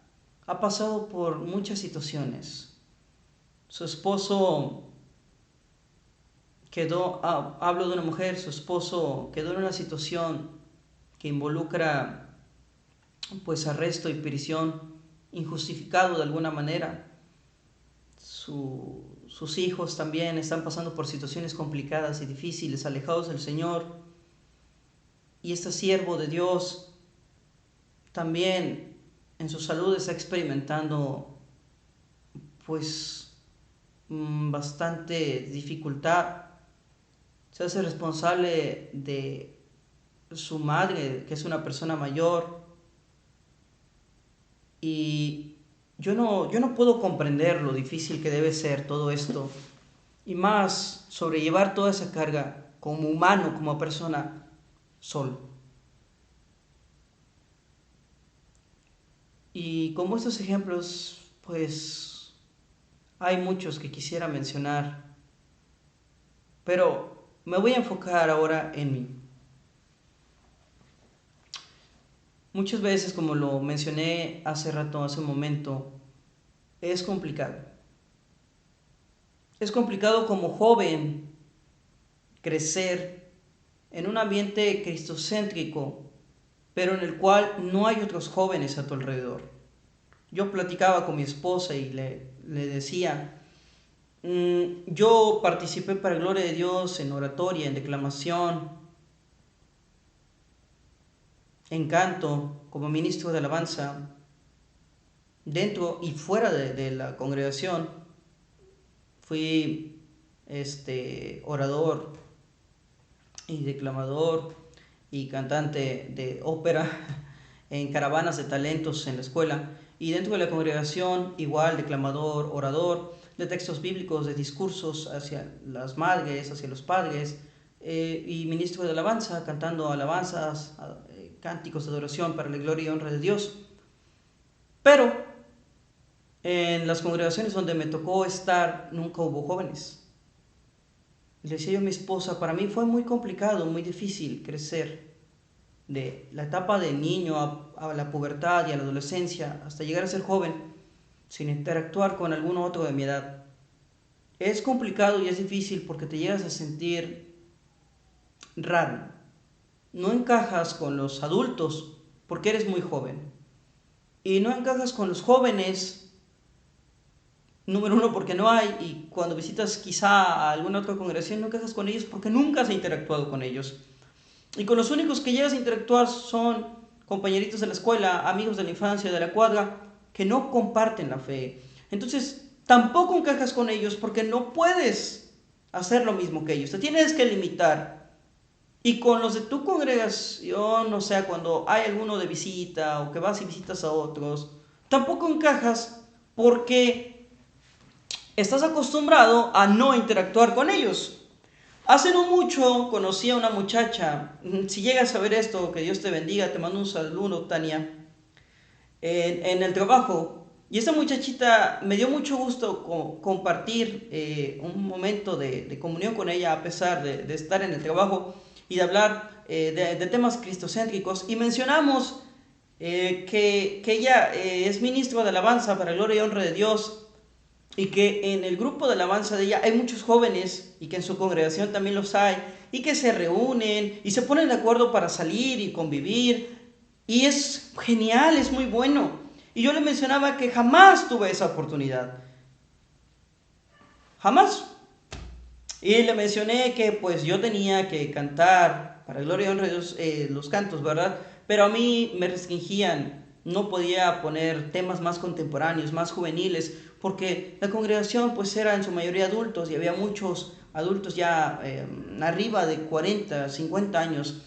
ha pasado por muchas situaciones. Su esposo hablo de una mujer, su esposo quedó en una situación que involucra pues arresto y prisión injustificado de alguna manera. Sus hijos también están pasando por situaciones complicadas y difíciles, alejados del Señor. Y este siervo de Dios también en su salud está experimentando pues bastante dificultad. Se hace responsable de su madre, que es una persona mayor, y yo no puedo comprender lo difícil que debe ser todo esto, y más sobrellevar toda esa carga como humano, como persona, solo. Y como estos ejemplos, pues hay muchos que quisiera mencionar, pero me voy a enfocar ahora en mí. Muchas veces, como lo mencioné hace rato, hace un momento, es complicado. Es complicado como joven crecer en un ambiente cristocéntrico, pero en el cual no hay otros jóvenes a tu alrededor. Yo platicaba con mi esposa y le decía, yo participé para gloria de Dios en oratoria, en declamación, en canto, como ministro de alabanza, dentro y fuera de la congregación. Fui orador y declamador y cantante de ópera en caravanas de talentos en la escuela, y dentro de la congregación igual declamador, orador de textos bíblicos, de discursos hacia las madres, hacia los padres, y ministro de alabanza, cantando alabanzas, cánticos de adoración para la gloria y honra de Dios. Pero en las congregaciones donde me tocó estar nunca hubo jóvenes. Le decía yo a mi esposa, para mí fue muy complicado, muy difícil crecer de la etapa de niño a la pubertad y a la adolescencia hasta llegar a ser joven sin interactuar con algún otro de mi edad. Es complicado y es difícil porque te llegas a sentir raro. No encajas con los adultos porque eres muy joven. Y no encajas con los jóvenes Número uno, porque no hay, y cuando visitas quizá a alguna otra congregación no quejas con ellos porque nunca has interactuado con ellos. Y con los únicos que llegas a interactuar son compañeritos de la escuela, amigos de la infancia, de la cuadra, que no comparten la fe. Entonces, tampoco encajas con ellos porque no puedes hacer lo mismo que ellos. Te tienes que limitar. Y con los de tu congregación, o sea, cuando hay alguno de visita o que vas y visitas a otros, tampoco encajas porque estás acostumbrado a no interactuar con ellos. Hace no mucho conocí a una muchacha, si llegas a ver esto, que Dios te bendiga, te mando un saludo, Tania, en el trabajo. Y esta muchachita me dio mucho gusto compartir un momento de comunión con ella a pesar de estar en el trabajo y de hablar de temas cristocéntricos. Y mencionamos que ella es ministro de alabanza para gloria y honra de Dios y que en el grupo de alabanza de ella hay muchos jóvenes y que en su congregación también los hay y que se reúnen y se ponen de acuerdo para salir y convivir y es genial, es muy bueno. Y yo le mencionaba que jamás tuve esa oportunidad, jamás. Y le mencioné que pues yo tenía que cantar para gloria y honra de Dios los cantos, ¿verdad? Pero a mí me restringían, no podía poner temas más contemporáneos, más juveniles, porque la congregación pues era en su mayoría adultos y había muchos adultos ya arriba de 40, 50 años,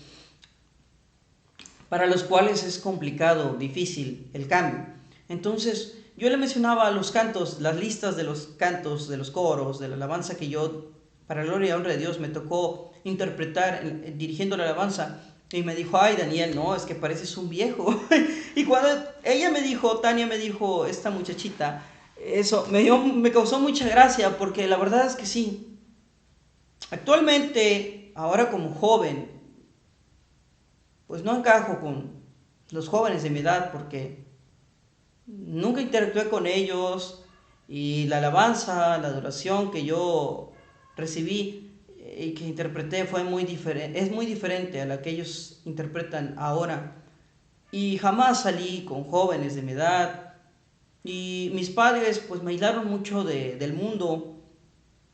para los cuales es complicado, difícil el cambio. Entonces yo le mencionaba los cantos, las listas de los cantos, de los coros, de la alabanza que yo, para gloria y honra de Dios, me tocó interpretar dirigiendo la alabanza. Y me dijo, ay Daniel, no, es que pareces un viejo. Y cuando ella me dijo, Tania me dijo, esta muchachita, eso me causó mucha gracia porque la verdad es que sí. Actualmente, ahora como joven, pues no encajo con los jóvenes de mi edad porque nunca interactué con ellos y la alabanza, la adoración que yo recibí y que interpreté fue muy diferente, es muy diferente a la que ellos interpretan ahora. Y jamás salí con jóvenes de mi edad y mis padres pues me aislaron mucho del mundo,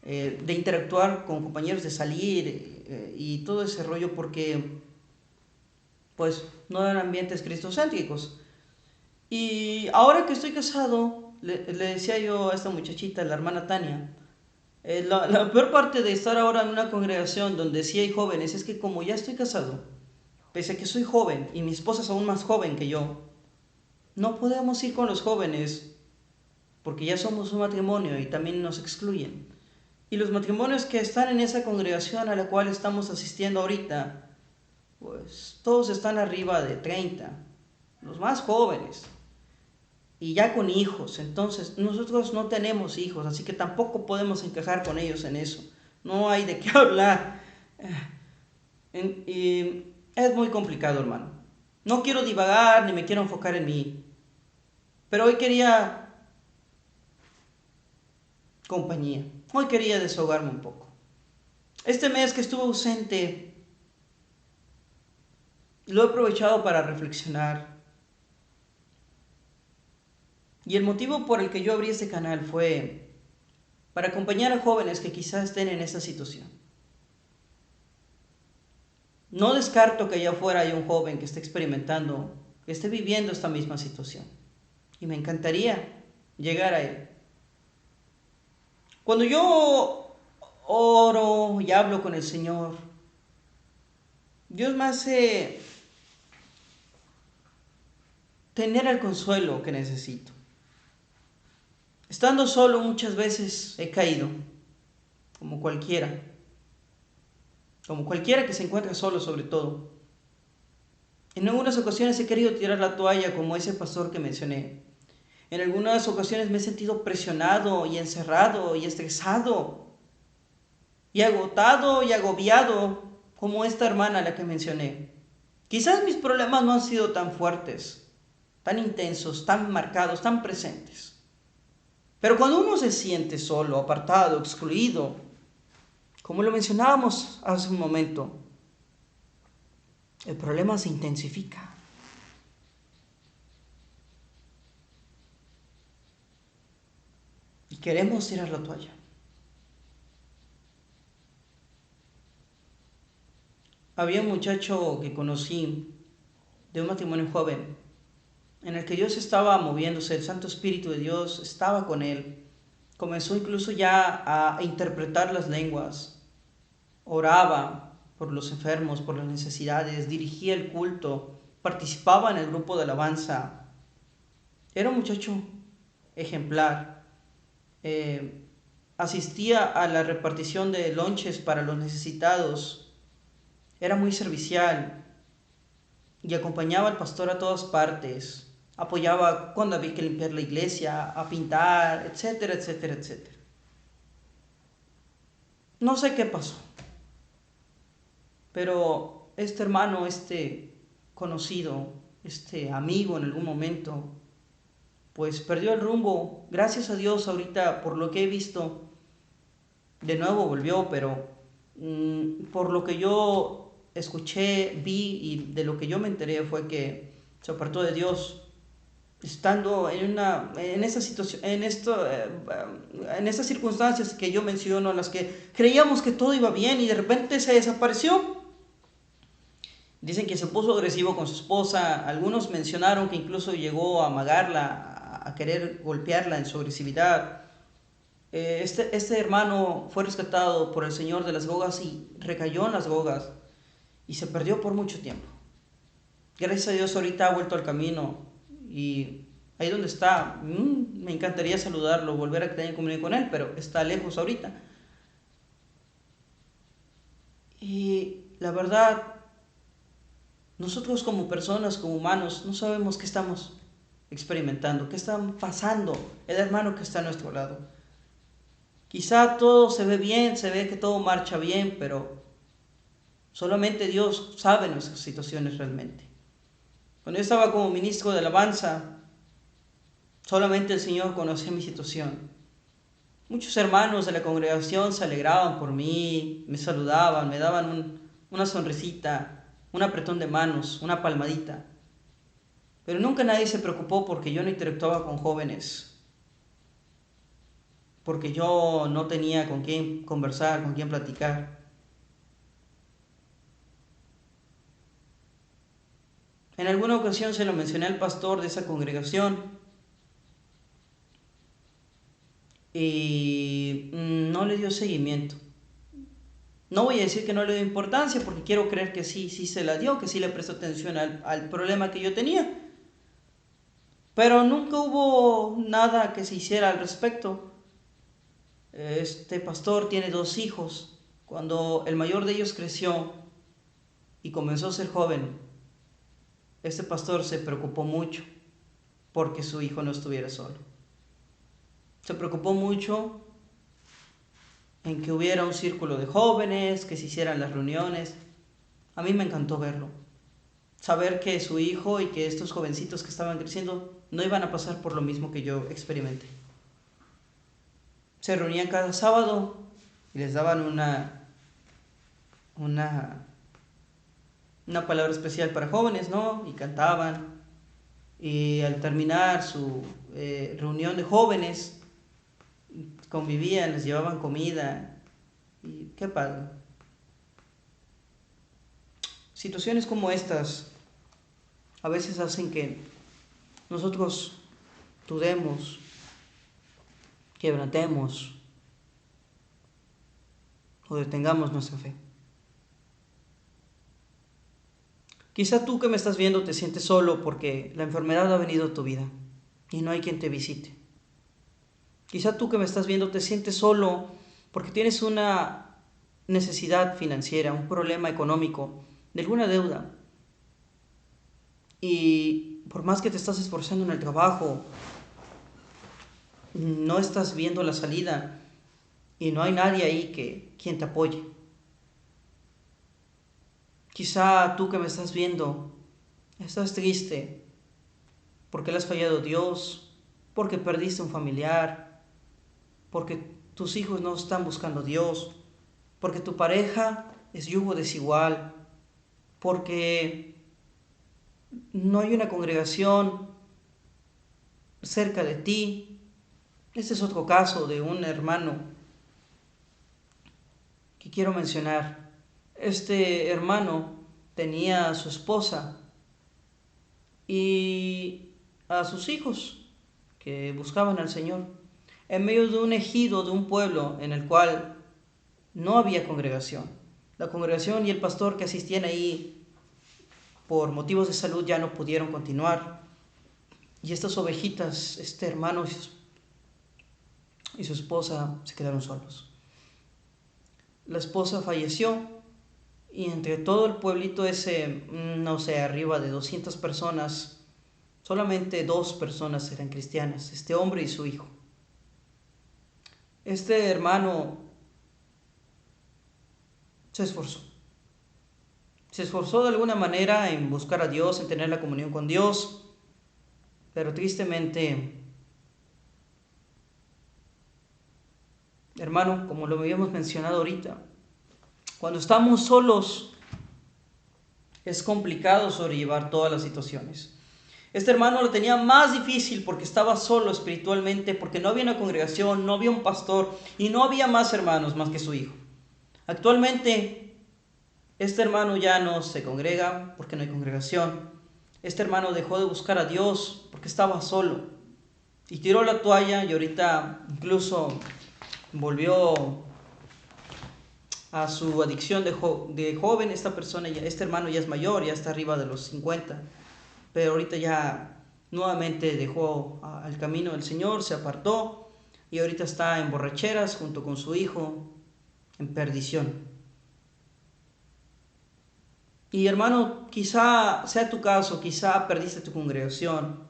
de interactuar con compañeros, de salir y todo ese rollo porque pues no eran ambientes cristocéntricos. Y ahora que estoy casado, le decía yo a esta muchachita, la hermana Tania, la peor parte de estar ahora en una congregación donde sí hay jóvenes es que como ya estoy casado, pese a que soy joven y mi esposa es aún más joven que yo, no podemos ir con los jóvenes porque ya somos un matrimonio y también nos excluyen. Y los matrimonios que están en esa congregación a la cual estamos asistiendo ahorita, pues todos están arriba de 30, los más jóvenes. Y ya con hijos. Entonces, nosotros no tenemos hijos, así que tampoco podemos encajar con ellos en eso. No hay de qué hablar. Y es muy complicado, hermano. No quiero divagar ni me quiero enfocar en mí, pero hoy quería compañía. Hoy quería desahogarme un poco. Este mes que estuve ausente, lo he aprovechado para reflexionar. Y el motivo por el que yo abrí este canal fue para acompañar a jóvenes que quizás estén en esta situación. No descarto que allá afuera haya un joven que esté experimentando, que esté viviendo esta misma situación. Y me encantaría llegar a él. Cuando yo oro y hablo con el Señor, Dios me hace tener el consuelo que necesito. Estando solo muchas veces he caído, como cualquiera que se encuentra solo sobre todo. En algunas ocasiones he querido tirar la toalla como ese pastor que mencioné. En algunas ocasiones me he sentido presionado y encerrado y estresado y agotado y agobiado como esta hermana a la que mencioné. Quizás mis problemas no han sido tan fuertes, tan intensos, tan marcados, tan presentes. Pero cuando uno se siente solo, apartado, excluido, como lo mencionábamos hace un momento, el problema se intensifica. queremos tirar la toalla. Había un muchacho que conocí de un matrimonio joven en el que Dios estaba moviéndose, el Santo Espíritu de Dios estaba con él. Comenzó incluso ya a interpretar las lenguas, oraba por los enfermos, por las necesidades, dirigía el culto, participaba en el grupo de alabanza. Era un muchacho ejemplar. Asistía a la repartición de lonches para los necesitados. Era muy servicial y acompañaba al pastor a todas partes. Apoyaba cuando había que limpiar la iglesia, a pintar, etcétera, etcétera, etcétera. No sé qué pasó, pero este hermano, este conocido, este amigo en algún momento, pues perdió el rumbo. Gracias a Dios ahorita, por lo que he visto, de nuevo volvió, pero por lo que yo escuché, vi y de lo que yo me enteré fue que se apartó de Dios estando en esa situación, en estas circunstancias que yo menciono, en las que creíamos que todo iba bien y de repente se desapareció. Dicen que se puso agresivo con su esposa. Algunos mencionaron que incluso llegó a amagarla, a querer golpearla en su agresividad. Este hermano fue rescatado por el Señor de las drogas y recayó en las drogas y se perdió por mucho tiempo. Gracias a Dios ahorita ha vuelto al camino y ahí donde está, me encantaría saludarlo, volver a tener comunión con él, pero está lejos ahorita. Y la verdad, nosotros como personas, como humanos, no sabemos qué estamos experimentando, qué está pasando el hermano que está a nuestro lado. Quizá todo se ve bien, se ve que todo marcha bien, pero solamente Dios sabe nuestras situaciones realmente. Cuando yo estaba como ministro de alabanza, solamente el Señor conocía mi situación. Muchos hermanos de la congregación se alegraban por mí, me saludaban, me daban una sonrisita, un apretón de manos, una palmadita. Pero nunca nadie se preocupó porque yo no interactuaba con jóvenes, porque yo no tenía con quién conversar, con quién platicar. En alguna ocasión se lo mencioné al pastor de esa congregación y no le dio seguimiento. No voy a decir que no le dio importancia porque quiero creer que sí, sí se la dio, que sí le prestó atención al problema que yo tenía. Pero nunca hubo nada que se hiciera al respecto. Este pastor tiene 2 hijos. Cuando el mayor de ellos creció y comenzó a ser joven, este pastor se preocupó mucho porque su hijo no estuviera solo. Se preocupó mucho en que hubiera un círculo de jóvenes, que se hicieran las reuniones. A mí me encantó verlo. Saber que su hijo y que estos jovencitos que estaban creciendo no iban a pasar por lo mismo que yo experimenté. Se reunían cada sábado y les daban una, una palabra especial para jóvenes, ¿no? Y cantaban. Y al terminar su reunión de jóvenes, convivían, les llevaban comida. Y qué padre. Situaciones como estas a veces hacen que nosotros dudemos, quebrantemos o detengamos nuestra fe. Quizá tú que me estás viendo te sientes solo porque la enfermedad ha venido a tu vida y no hay quien te visite. Quizá tú que me estás viendo te sientes solo porque tienes una necesidad financiera, un problema económico, de alguna deuda. Y por más que te estás esforzando en el trabajo, no estás viendo la salida y no hay nadie ahí quien te apoye. Quizá tú que me estás viendo estás triste porque le has fallado a Dios, porque perdiste un familiar, porque tus hijos no están buscando a Dios, porque tu pareja es yugo desigual, porque no hay una congregación cerca de ti, Este es otro caso de un hermano que quiero mencionar. Este hermano tenía a su esposa y a sus hijos que buscaban al Señor en medio de un ejido, de un pueblo en el cual no había congregación. La congregación y el pastor que asistían ahí por motivos de salud ya no pudieron continuar. Y estas ovejitas, este hermano y su esposa se quedaron solos. La esposa falleció y entre todo el pueblito ese, no sé, arriba de 200 personas, solamente 2 personas eran cristianas, este hombre y su hijo. Este hermano se esforzó. Se esforzó de alguna manera en buscar a Dios, en tener la comunión con Dios, pero tristemente, hermano, como lo habíamos mencionado ahorita, cuando estamos solos es complicado sobrellevar todas las situaciones. Este hermano lo tenía más difícil porque estaba solo espiritualmente, porque no había una congregación, no había un pastor y no había más hermanos más que su hijo. Actualmente, este hermano ya no se congrega porque no hay congregación. Este hermano dejó de buscar a Dios porque estaba solo y tiró la toalla y ahorita incluso volvió a su adicción de joven. Esta persona, este hermano ya es mayor, ya está arriba de los 50, pero ahorita ya nuevamente dejó al camino del Señor, se apartó y ahorita está en borracheras junto con su hijo, en perdición. Y hermano, quizá sea tu caso, quizá perdiste tu congregación,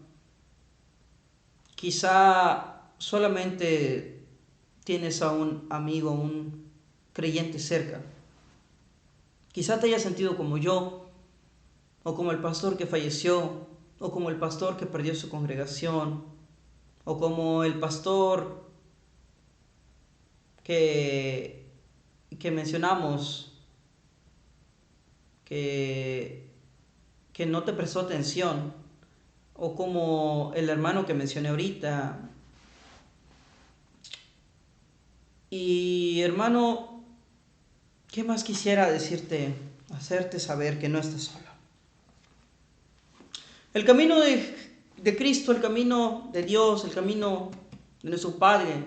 quizá solamente tienes a un amigo, un creyente cerca. Quizá te hayas sentido como yo, o como el pastor que falleció, o como el pastor que perdió su congregación, o como el pastor que mencionamos, que no te prestó atención, o como el hermano que mencioné ahorita. Y hermano, ¿qué más quisiera decirte? Hacerte saber que no estás solo. El camino de Cristo, el camino de Dios, el camino de nuestro Padre,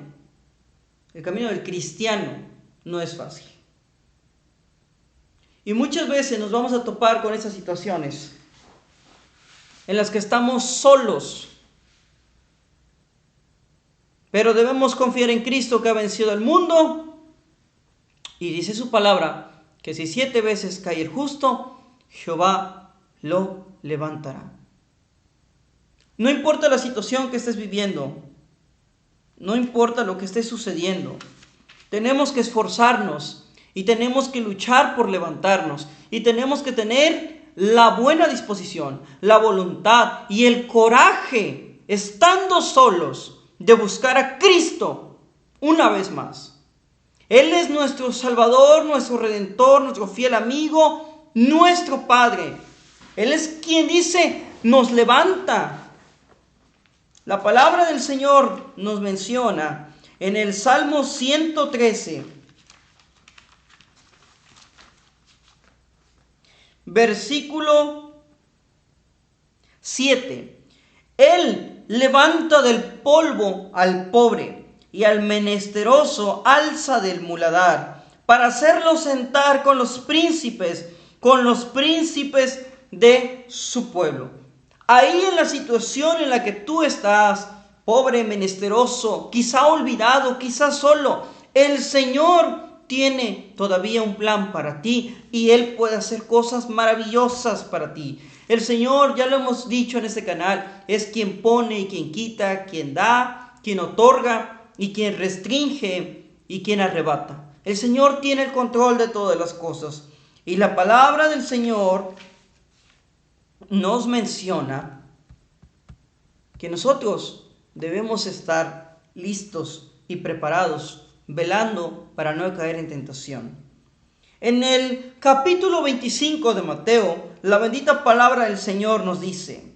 el camino del cristiano no es fácil. Y muchas veces nos vamos a topar con esas situaciones en las que estamos solos. Pero debemos confiar en Cristo que ha vencido al mundo. Y dice su palabra que si 7 veces cae el justo, Jehová lo levantará. No importa la situación que estés viviendo, no importa lo que esté sucediendo, tenemos que esforzarnos y tenemos que luchar por levantarnos y tenemos que tener la buena disposición, la voluntad y el coraje, estando solos, de buscar a Cristo una vez más. Él es nuestro Salvador, nuestro Redentor, nuestro fiel amigo, nuestro Padre. Él es quien dice, nos levanta. La palabra del Señor nos menciona en el Salmo 113, versículo 7. Él levanta del polvo al pobre y al menesteroso alza del muladar, para hacerlo sentar con los príncipes de su pueblo. Ahí en la situación en la que tú estás, pobre, menesteroso, quizá olvidado, quizá solo, el Señor tiene todavía un plan para ti y Él puede hacer cosas maravillosas para ti. El Señor, ya lo hemos dicho en este canal, es quien pone y quien quita, quien da, quien otorga y quien restringe y quien arrebata. El Señor tiene el control de todas las cosas. Y la palabra del Señor nos menciona que nosotros debemos estar listos y preparados, velando para no caer en tentación. En el capítulo 25 de Mateo, la bendita palabra del Señor nos dice: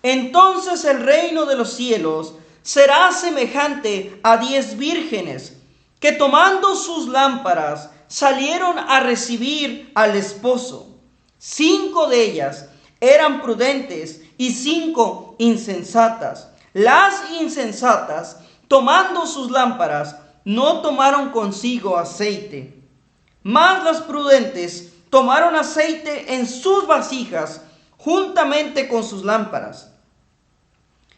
entonces el reino de los cielos será semejante a 10 vírgenes que tomando sus lámparas salieron a recibir al esposo. 5 de ellas eran prudentes y 5 insensatas. Las insensatas, tomando sus lámparas, no tomaron consigo aceite, mas las prudentes tomaron aceite en sus vasijas juntamente con sus lámparas.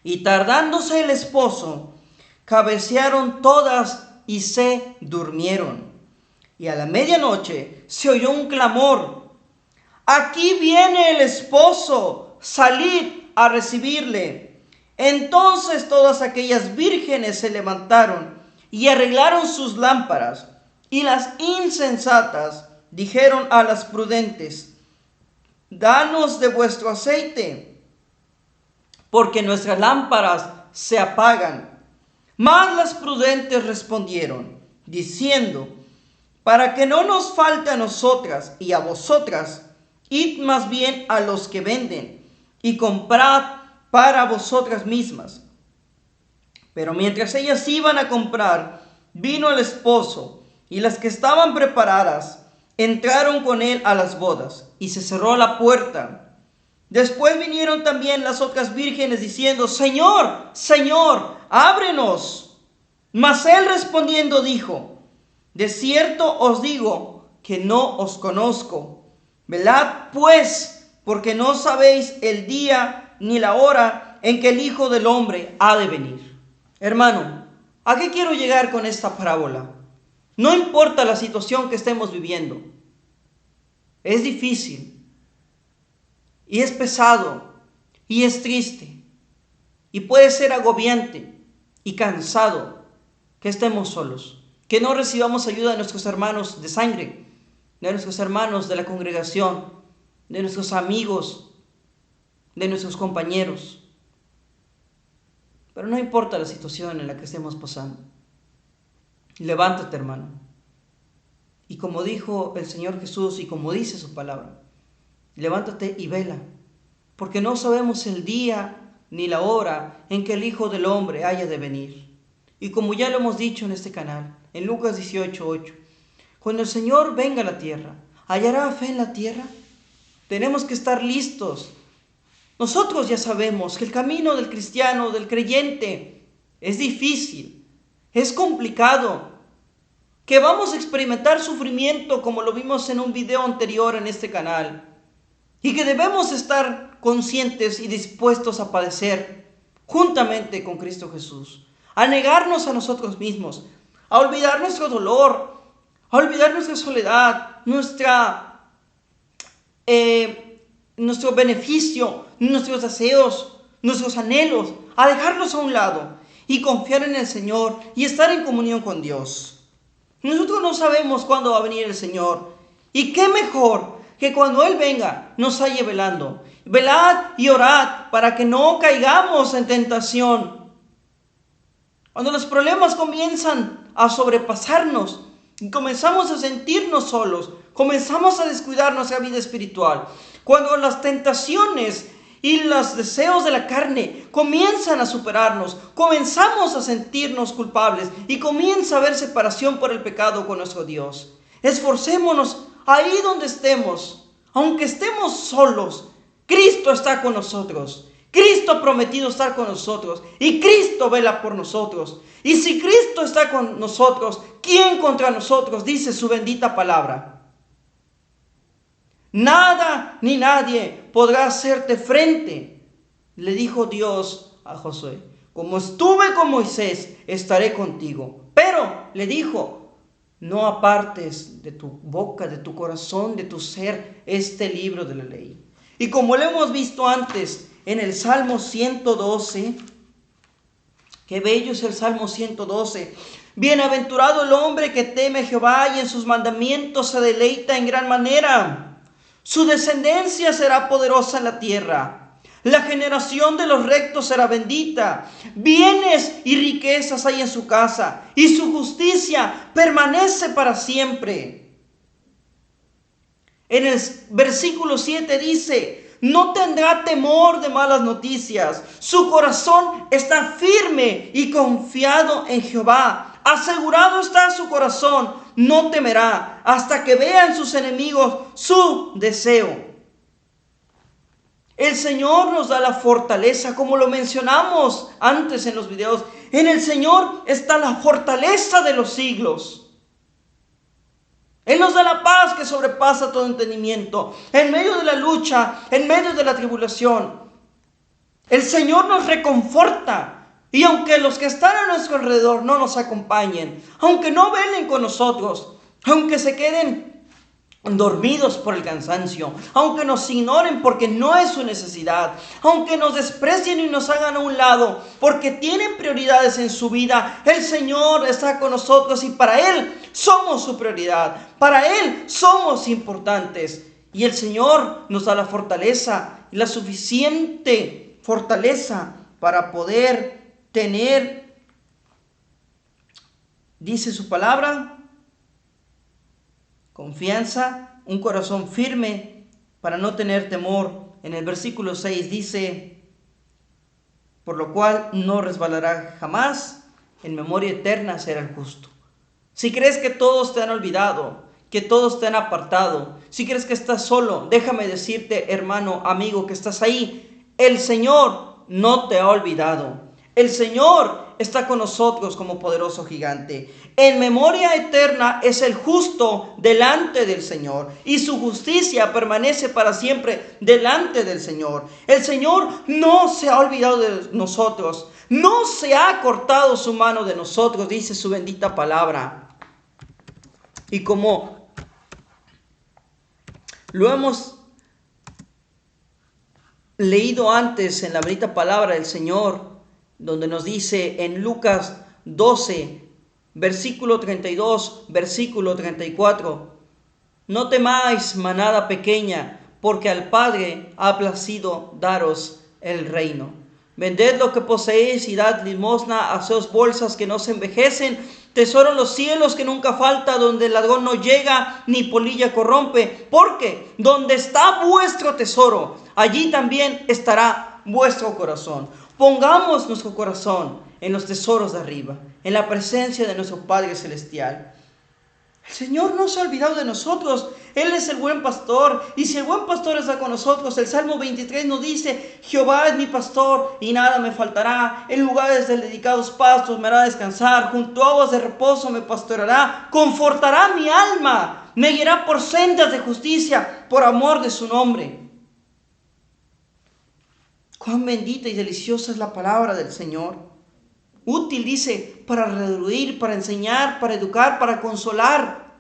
Y tardándose el esposo, cabecearon todas y se durmieron. Y a la medianoche se oyó un clamor: aquí viene el esposo, salid a recibirle. Entonces todas aquellas vírgenes se levantaron y arreglaron sus lámparas. Y las insensatas dijeron a las prudentes: danos de vuestro aceite, porque nuestras lámparas se apagan. Mas las prudentes respondieron, diciendo: para que no nos falte a nosotras y a vosotras, id más bien a los que venden y comprad para vosotras mismas. Pero mientras ellas iban a comprar, vino el esposo, y las que estaban preparadas entraron con él a las bodas, y se cerró la puerta. Después vinieron también las otras vírgenes diciendo: Señor, Señor, ábrenos. Mas él respondiendo dijo: de cierto os digo que no os conozco. Velad pues, porque no sabéis el día ni la hora en que el Hijo del Hombre ha de venir. Hermano, ¿a qué quiero llegar con esta parábola? No importa la situación que estemos viviendo. Es difícil. Y es pesado. Y es triste. Y puede ser agobiante y cansado que estemos solos. Que no recibamos ayuda de nuestros hermanos de sangre, de nuestros hermanos de la congregación, de nuestros amigos, de nuestros compañeros. Pero no importa la situación en la que estemos pasando. Levántate, hermano. Y como dijo el Señor Jesús y como dice su palabra, levántate y vela, porque no sabemos el día ni la hora en que el Hijo del Hombre haya de venir. Y como ya lo hemos dicho en este canal, en Lucas 18:8, cuando el Señor venga a la tierra, ¿hallará fe en la tierra? Tenemos que estar listos. Nosotros ya sabemos que el camino del cristiano, del creyente, es difícil, es complicado, que vamos a experimentar sufrimiento como lo vimos en un video anterior en este canal, y que debemos estar conscientes y dispuestos a padecer juntamente con Cristo Jesús, a negarnos a nosotros mismos, a olvidar nuestro dolor, a olvidar nuestra soledad, nuestro beneficio, nuestros deseos, nuestros anhelos, a dejarlos a un lado y confiar en el Señor y estar en comunión con Dios. Nosotros no sabemos cuándo va a venir el Señor, y qué mejor que cuando Él venga nos halle velando. Velad y orad para que no caigamos en tentación. Cuando los problemas comienzan a sobrepasarnos y comenzamos a sentirnos solos, comenzamos a descuidar nuestra vida espiritual. Cuando las tentaciones y los deseos de la carne comienzan a superarnos, comenzamos a sentirnos culpables y comienza a haber separación por el pecado con nuestro Dios. Esforcémonos ahí donde estemos, aunque estemos solos. Cristo está con nosotros. Cristo ha prometido estar con nosotros y Cristo vela por nosotros. Y si Cristo está con nosotros, ¿quién contra nosotros? Dice su bendita palabra. Nada ni nadie podrá hacerte frente, le dijo Dios a Josué. Como estuve con Moisés, estaré contigo. Pero le dijo: no apartes de tu boca, de tu corazón, de tu ser, este libro de la ley. Y como lo hemos visto antes en el Salmo 112, qué bello es el Salmo 112. Bienaventurado el hombre que teme a Jehová y en sus mandamientos se deleita en gran manera. Su descendencia será poderosa en la tierra. La generación de los rectos será bendita. Bienes y riquezas hay en su casa, y su justicia permanece para siempre. En el versículo 7 dice: No tendrá temor de malas noticias. Su corazón está firme y confiado en Jehová. Asegurado está su corazón. No temerá hasta que vean sus enemigos su deseo. El Señor nos da la fortaleza, como lo mencionamos antes en los videos. En el Señor está la fortaleza de los siglos. Él nos da la paz que sobrepasa todo entendimiento. En medio de la lucha, en medio de la tribulación, el Señor nos reconforta. Y aunque los que están a nuestro alrededor no nos acompañen, aunque no velen con nosotros, aunque se queden dormidos por el cansancio, aunque nos ignoren porque no es su necesidad, aunque nos desprecien y nos hagan a un lado porque tienen prioridades en su vida, el Señor está con nosotros y para Él somos su prioridad, para Él somos importantes. Y el Señor nos da la fortaleza y la suficiente fortaleza para poder tener, dice su palabra, confianza, un corazón firme para no tener temor. En el versículo 6 dice, por lo cual no resbalará jamás, en memoria eterna será el justo. Si crees que todos te han olvidado, que todos te han apartado, si crees que estás solo, déjame decirte, hermano, amigo, que estás ahí, el Señor no te ha olvidado. El Señor está con nosotros como poderoso gigante. En memoria eterna es el justo delante del Señor, y su justicia permanece para siempre delante del Señor. El Señor no se ha olvidado de nosotros, no se ha cortado su mano de nosotros, dice su bendita palabra. Y como lo hemos leído antes en la bendita palabra del Señor, donde nos dice en Lucas 12, versículo 32, versículo 34, no temáis, manada pequeña, porque al Padre ha placido daros el reino. Vended lo que poseéis y dad limosna, haceos bolsas que no se envejecen, tesoro en los cielos que nunca falta, donde el ladrón no llega ni polilla corrompe, porque donde está vuestro tesoro, allí también estará vuestro corazón. Pongamos nuestro corazón en los tesoros de arriba, en la presencia de nuestro Padre Celestial. El Señor no se ha olvidado de nosotros. Él es el buen pastor. Y si el buen pastor está con nosotros, el Salmo 23 nos dice, Jehová es mi pastor y nada me faltará. En lugares de dedicados pastos me hará descansar. Junto a aguas de reposo me pastoreará. Confortará mi alma. Me guiará por sendas de justicia, por amor de su nombre. Cuán bendita y deliciosa es la palabra del Señor. Útil, dice, para redarguir, para enseñar, para educar, para consolar.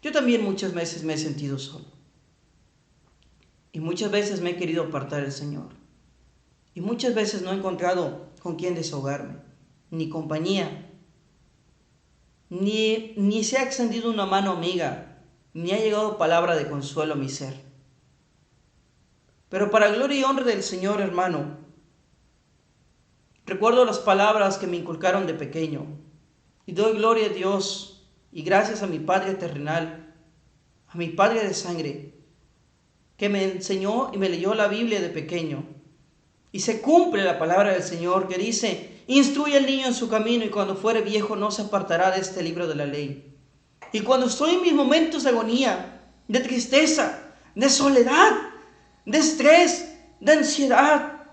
Yo también muchas veces me he sentido solo. Y muchas veces me he querido apartar del Señor. Y muchas veces no he encontrado con quién desahogarme, ni compañía. Ni se ha extendido una mano amiga, ni ha llegado palabra de consuelo a mi ser. Pero para gloria y honra del Señor, hermano, recuerdo las palabras que me inculcaron de pequeño. Y doy gloria a Dios y gracias a mi Padre terrenal, a mi Padre de sangre, que me enseñó y me leyó la Biblia de pequeño. Y se cumple la palabra del Señor que dice, instruye al niño en su camino y cuando fuere viejo no se apartará de este libro de la ley. Y cuando estoy en mis momentos de agonía, de tristeza, de soledad, de estrés, de ansiedad,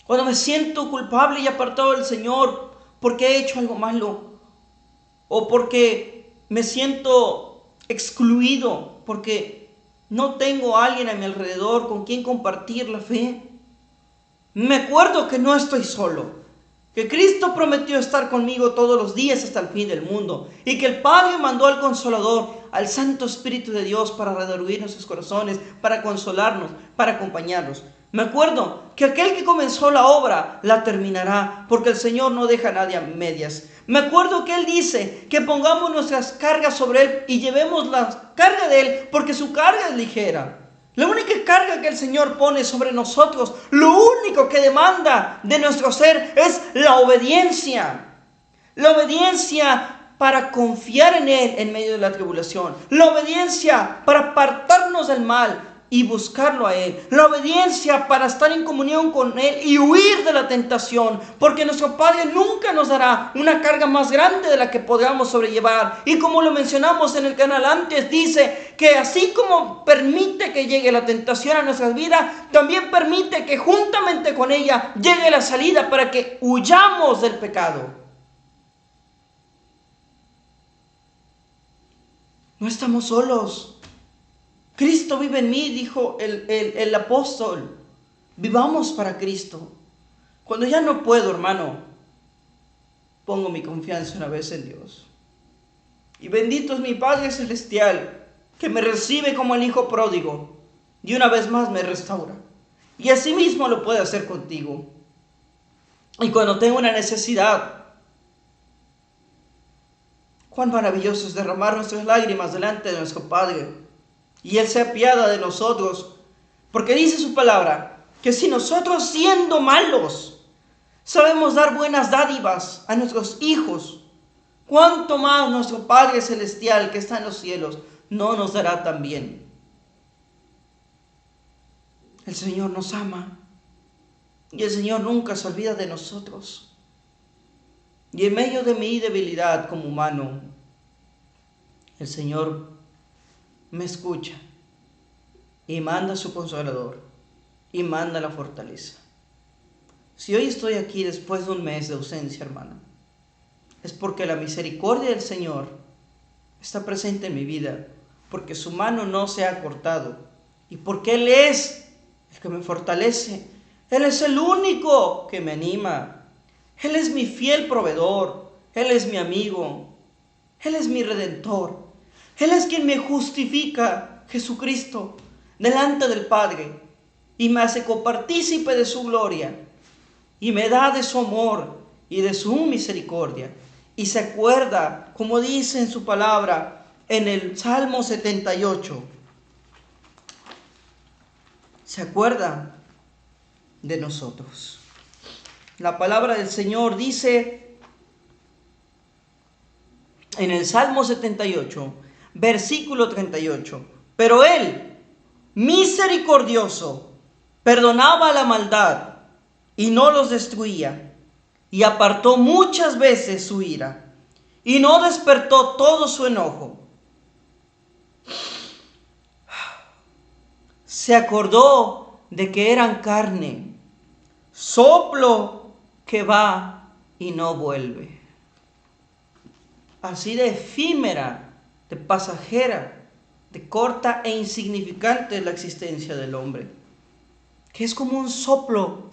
cuando me siento culpable y apartado del Señor porque he hecho algo malo, o porque me siento excluido, porque no tengo a alguien a mi alrededor con quien compartir la fe, me acuerdo que no estoy solo, que Cristo prometió estar conmigo todos los días hasta el fin del mundo, y que el Padre mandó al Consolador, al Santo Espíritu de Dios, para redarguir nuestros corazones, para consolarnos, para acompañarnos. Me acuerdo que aquel que comenzó la obra la terminará, porque el Señor no deja a nadie a medias. Me acuerdo que Él dice que pongamos nuestras cargas sobre Él y llevemos la carga de Él, porque su carga es ligera. La única carga que el Señor pone sobre nosotros, lo único que demanda de nuestro ser es la obediencia. La obediencia para confiar en Él en medio de la tribulación. La obediencia para apartarnos del mal y buscarlo a Él. La obediencia para estar en comunión con Él y huir de la tentación. Porque nuestro Padre nunca nos dará una carga más grande de la que podamos sobrellevar. Y como lo mencionamos en el canal antes, dice que así como permite que llegue la tentación a nuestras vidas, también permite que juntamente con ella llegue la salida para que huyamos del pecado. No estamos solos. Cristo vive en mí, dijo el apóstol. Vivamos para Cristo. Cuando ya no puedo, hermano, pongo mi confianza una vez en Dios. Y bendito es mi Padre Celestial, que me recibe como el Hijo pródigo y una vez más me restaura. Y asimismo lo puede hacer contigo. Y cuando tengo una necesidad, cuán maravilloso es derramar nuestras lágrimas delante de nuestro Padre. Y Él se apiada de nosotros, porque dice su palabra, que si nosotros siendo malos sabemos dar buenas dádivas a nuestros hijos, cuánto más nuestro Padre Celestial que está en los cielos no nos dará también. El Señor nos ama y el Señor nunca se olvida de nosotros. Y en medio de mi debilidad como humano, el Señor me escucha y manda su consolador y manda la fortaleza. Si hoy estoy aquí después de un mes de ausencia, hermano, es porque la misericordia del Señor está presente en mi vida, porque su mano no se ha cortado y porque Él es el que me fortalece. Él es el único que me anima. Él es mi fiel proveedor. Él es mi amigo. Él es mi redentor. Él es quien me justifica, Jesucristo, delante del Padre, y me hace copartícipe de su gloria, y me da de su amor y de su misericordia. Y se acuerda, como dice en su palabra, en el Salmo 78, se acuerda de nosotros. La palabra del Señor dice en el Salmo 78, versículo 38, pero Él, misericordioso, perdonaba la maldad y no los destruía, y apartó muchas veces su ira, y no despertó todo su enojo. Se acordó de que eran carne, soplo que va y no vuelve. Así de efímera, de pasajera, de corta e insignificante es la existencia del hombre, que es como un soplo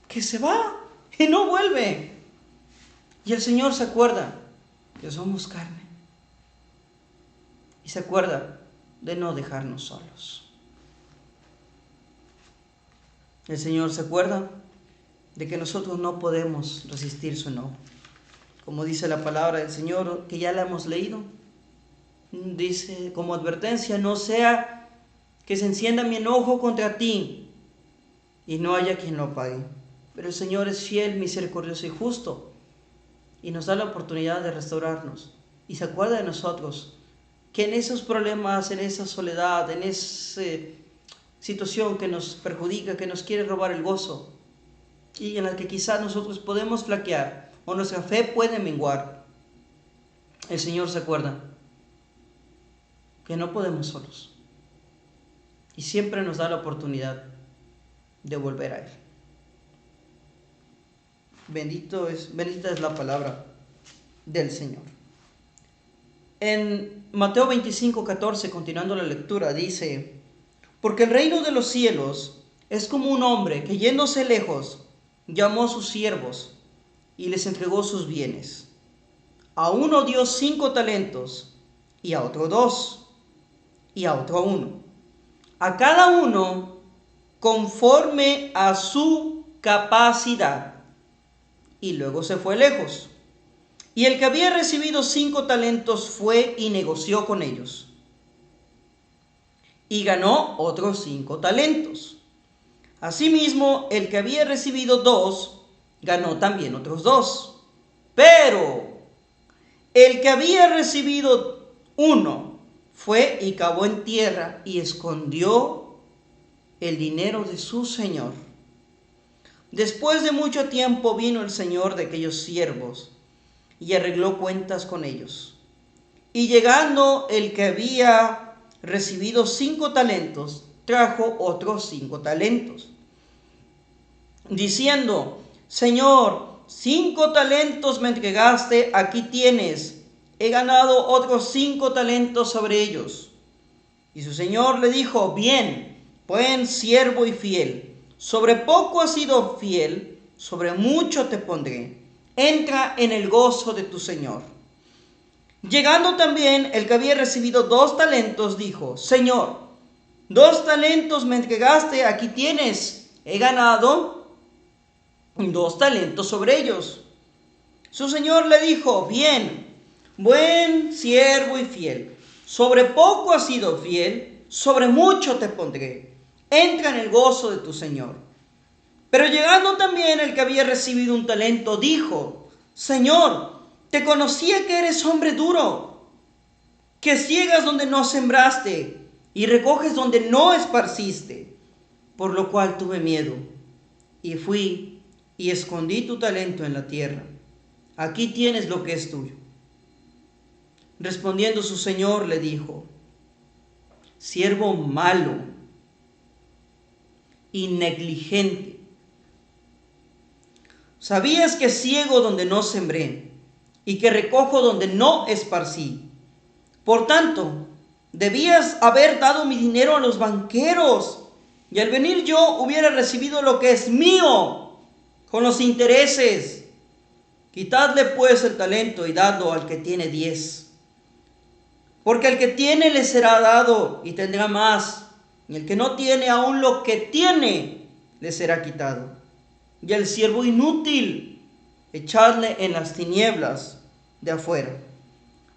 que se va y no vuelve. Y el Señor se acuerda que somos carne y se acuerda de no dejarnos solos. El Señor se acuerda de que nosotros no podemos resistir su enojo. Como dice la palabra del Señor, que ya la hemos leído, dice como advertencia, no sea que se encienda mi enojo contra ti y no haya quien lo pague. Pero el Señor es fiel, misericordioso y justo y nos da la oportunidad de restaurarnos. Y se acuerda de nosotros, que en esos problemas, en esa soledad, en esa situación que nos perjudica, que nos quiere robar el gozo y en la que quizás nosotros podemos flaquear o nuestra fe puede menguar, el Señor se acuerda que no podemos solos y siempre nos da la oportunidad de volver a Él. Bendita es la palabra del Señor. En Mateo 25:14, continuando la lectura, dice: porque el reino de los cielos es como un hombre que yéndose lejos llamó a sus siervos y les entregó sus bienes. A uno dio 5 talentos, y a otro 2, y a otro 1. A cada uno conforme a su capacidad. Y luego se fue lejos. Y el que había recibido 5 talentos fue y negoció con ellos. Y ganó otros 5 talentos. Asimismo, el que había recibido 2, ganó también otros 2. Pero El que había recibido uno fue y cavó en tierra y escondió el dinero de su señor. Después de mucho tiempo vino el señor de aquellos siervos y arregló cuentas con ellos. Y llegando el que había recibido 5 talentos, trajo otros 5 talentos, diciendo: Señor, 5 talentos me entregaste, aquí tienes, he ganado otros 5 talentos sobre ellos. Y su señor le dijo: bien, buen siervo y fiel, sobre poco has sido fiel, sobre mucho te pondré, entra en el gozo de tu señor. Llegando también el que había recibido 2 talentos, dijo: Señor, 2 talentos me entregaste, aquí tienes, he ganado 2 talentos sobre ellos. Su señor le dijo: bien, buen siervo y fiel, sobre poco has sido fiel, sobre mucho te pondré, entra en el gozo de tu señor. Pero llegando también el que había recibido 1 talento, dijo: Señor, te conocía que eres hombre duro, que ciegas donde no sembraste y recoges donde no esparciste, por lo cual tuve miedo y fui y escondí tu talento en la tierra. Aquí tienes lo que es tuyo. Respondiendo su señor le dijo: siervo malo y negligente, sabías que ciego donde no sembré y que recojo donde no esparcí. Por tanto, debías haber dado mi dinero a los banqueros, y al venir yo hubiera recibido lo que es mío con los intereses. Quitadle pues el talento y dadlo al que tiene 10. Porque al que tiene le será dado y tendrá más, y el que no tiene, aún lo que tiene le será quitado. Y al siervo inútil, echadle en las tinieblas de afuera.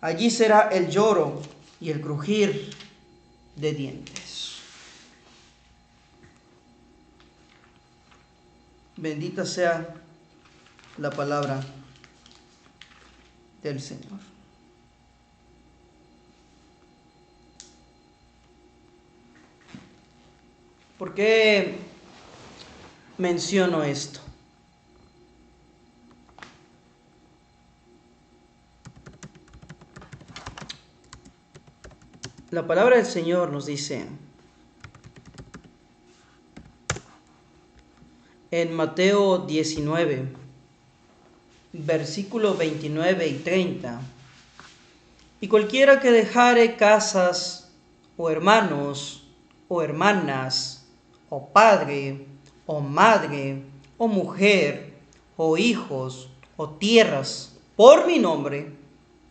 Allí será el lloro y el crujir de dientes. Bendita sea la palabra del Señor. ¿Por qué menciono esto? La palabra del Señor nos dice en Mateo 19, versículos 29 y 30: y cualquiera que dejare casas, o hermanos, o hermanas, o padre, o madre, o mujer, o hijos, o tierras, por mi nombre,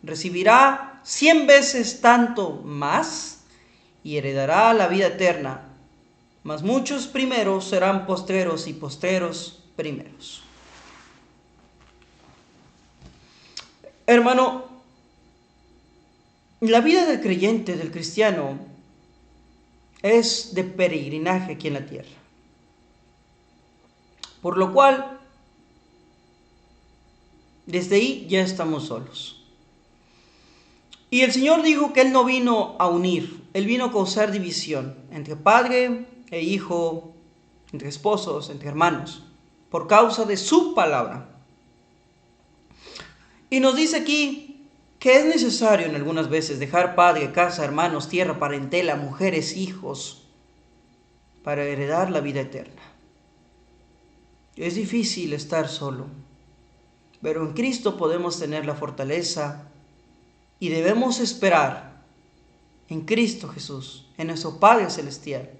recibirá 100 veces tanto más y heredará la vida eterna. Mas muchos primeros serán postreros y postreros primeros. Hermano, la vida del creyente, del cristiano, es de peregrinaje aquí en la tierra. Por lo cual, desde ahí ya estamos solos. Y el Señor dijo que Él no vino a unir, Él vino a causar división entre padre e hijo, entre esposos, entre hermanos, por causa de su palabra. Y nos dice aquí que es necesario en algunas veces dejar padre, casa, hermanos, tierra, parentela, mujeres, hijos, para heredar la vida eterna. Es difícil estar solo, pero en Cristo podemos tener la fortaleza y debemos esperar en Cristo Jesús, en nuestro Padre Celestial,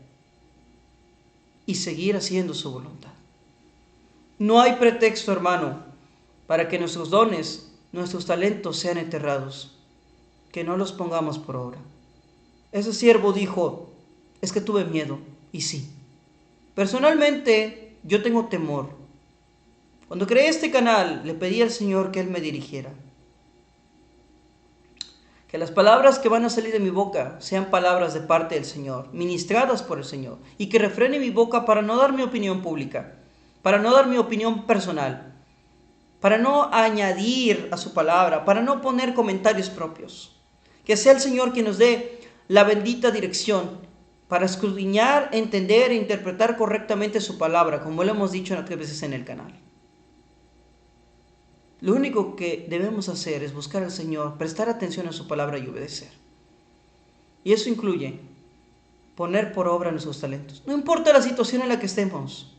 y seguir haciendo su voluntad. No hay pretexto, hermano, para que nuestros dones, nuestros talentos sean enterrados, que no los pongamos por obra. Ese siervo dijo: es que tuve miedo, y sí. Personalmente, yo tengo temor. Cuando creé este canal, le pedí al Señor que Él me dirigiera. Que las palabras que van a salir de mi boca sean palabras de parte del Señor, ministradas por el Señor, y que refrene mi boca para no dar mi opinión pública, para no dar mi opinión personal, para no añadir a su palabra, para no poner comentarios propios. Que sea el Señor quien nos dé la bendita dirección para escudriñar, entender e interpretar correctamente su palabra, como lo hemos dicho otras veces en el canal. Lo único que debemos hacer es buscar al Señor, prestar atención a su palabra y obedecer. Y eso incluye poner por obra nuestros talentos. No importa la situación en la que estemos.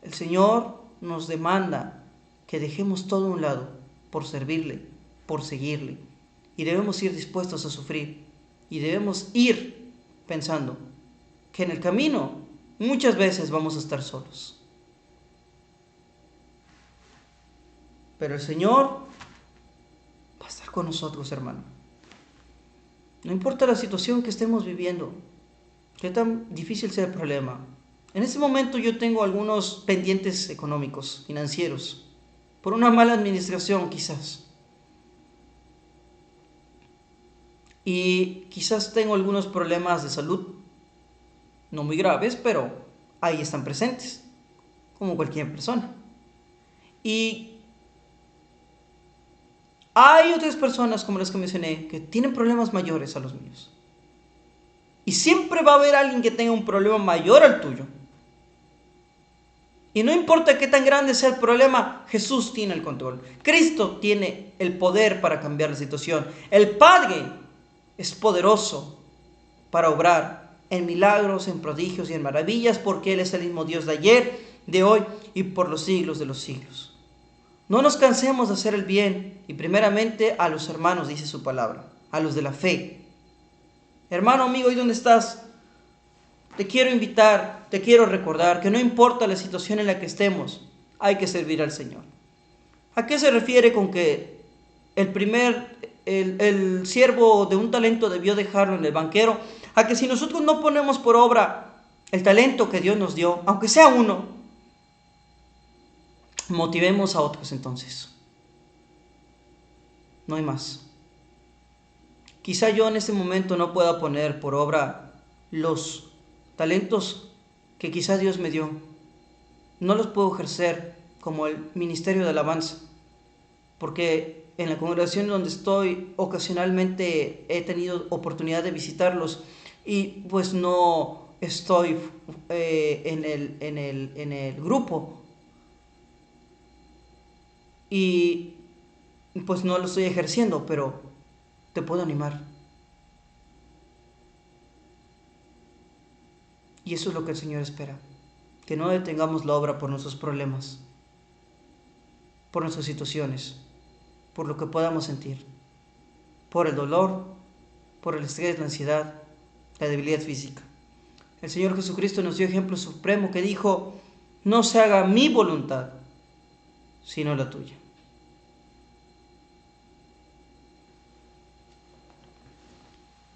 El Señor nos demanda que dejemos todo a un lado por servirle, por seguirle. Y debemos ir dispuestos a sufrir. Y debemos ir pensando que en el camino muchas veces vamos a estar solos. Pero el Señor va a estar con nosotros, hermano. No importa la situación que estemos viviendo, qué tan difícil sea el problema. En este momento yo tengo algunos pendientes económicos, financieros, por una mala administración quizás. Y quizás tengo algunos problemas de salud, no muy graves, pero ahí están presentes, como cualquier persona. Y hay otras personas, como las que mencioné, que tienen problemas mayores a los míos. Y siempre va a haber alguien que tenga un problema mayor al tuyo. Y no importa qué tan grande sea el problema, Jesús tiene el control. Cristo tiene el poder para cambiar la situación. El Padre es poderoso para obrar en milagros, en prodigios y en maravillas, porque Él es el mismo Dios de ayer, de hoy y por los siglos de los siglos. No nos cansemos de hacer el bien, y primeramente a los hermanos, dice su palabra, a los de la fe. Hermano, amigo, ¿y dónde estás? Te quiero invitar, te quiero recordar que no importa la situación en la que estemos, hay que servir al Señor. ¿A qué se refiere con que el siervo de un talento debió dejarlo en el banquero? A que si nosotros no ponemos por obra el talento que Dios nos dio, aunque sea uno, motivemos a otros entonces. No hay más. Quizá yo en este momento no pueda poner por obra los talentos que quizá Dios me dio. No los puedo ejercer como el ministerio de alabanza, porque en la congregación donde estoy ocasionalmente he tenido oportunidad de visitarlos y pues no estoy en el grupo y pues no lo estoy ejerciendo, pero te puedo animar. Y eso es lo que el Señor espera, que no detengamos la obra por nuestros problemas, por nuestras situaciones, por lo que podamos sentir, por el dolor, por el estrés, la ansiedad, la debilidad física. El Señor Jesucristo nos dio ejemplo supremo que dijo: no se haga mi voluntad, sino la tuya.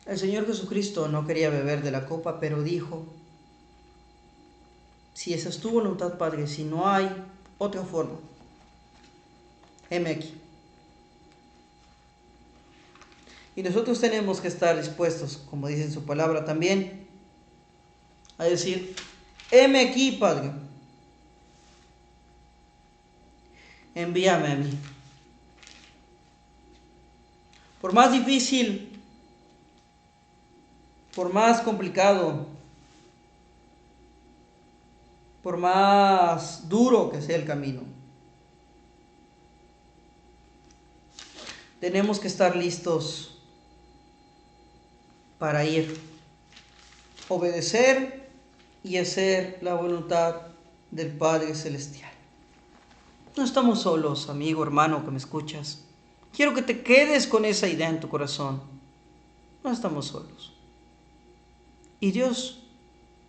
El Señor Jesucristo no quería beber de la copa, pero dijo: si esa es tu voluntad, Padre, si no hay otra forma, heme aquí. Y nosotros tenemos que estar dispuestos, como dice en su palabra también, a decir: heme aquí, Padre, envíame a mí. Por más difícil, por más complicado, por más duro que sea el camino, tenemos que estar listos para ir, obedecer y hacer la voluntad del Padre Celestial. No estamos solos, amigo, hermano que me escuchas. Quiero que te quedes con esa idea en tu corazón. No estamos solos. Y Dios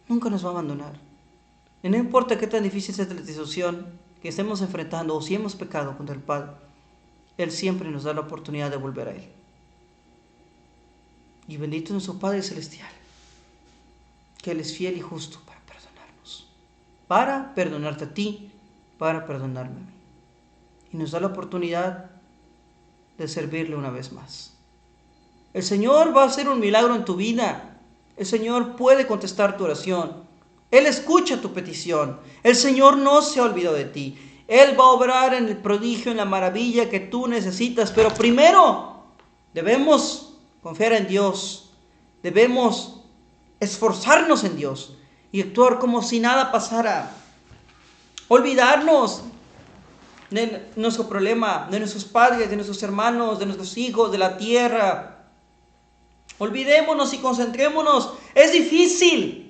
nunca nos va a abandonar. Y no importa qué tan difícil sea la situación que estemos enfrentando o si hemos pecado contra el Padre, Él siempre nos da la oportunidad de volver a Él. Y bendito es nuestro Padre Celestial, que Él es fiel y justo para perdonarnos, para perdonarte a ti, para perdonarme a mí. Y nos da la oportunidad de servirle una vez más. El Señor va a hacer un milagro en tu vida. El Señor puede contestar tu oración. Él escucha tu petición. El Señor no se ha olvidado de ti. Él va a obrar en el prodigio, en la maravilla que tú necesitas. Pero primero debemos confiar en Dios. Debemos esforzarnos en Dios y actuar como si nada pasara. Olvidarnos de nuestro problema, de nuestros padres, de nuestros hermanos, de nuestros hijos, de la tierra. Olvidémonos y concentrémonos. Es difícil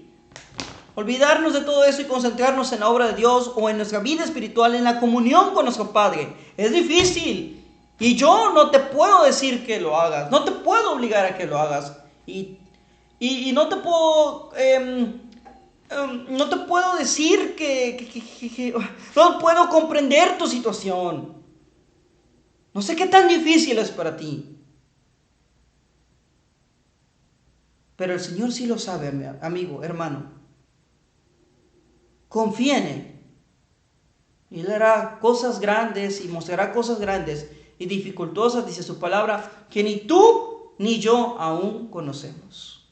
olvidarnos de todo eso y concentrarnos en la obra de Dios o en nuestra vida espiritual, en la comunión con nuestro Padre. Es difícil. Y yo no te puedo decir que lo hagas. No te puedo obligar a que lo hagas. Y no te puedo... no te puedo decir que no puedo comprender tu situación. No sé qué tan difícil es para ti. Pero el Señor sí lo sabe, amigo, hermano. Confía en Él. Y Él hará cosas grandes y mostrará cosas grandes y dificultosas, dice su palabra, que ni tú ni yo aún conocemos.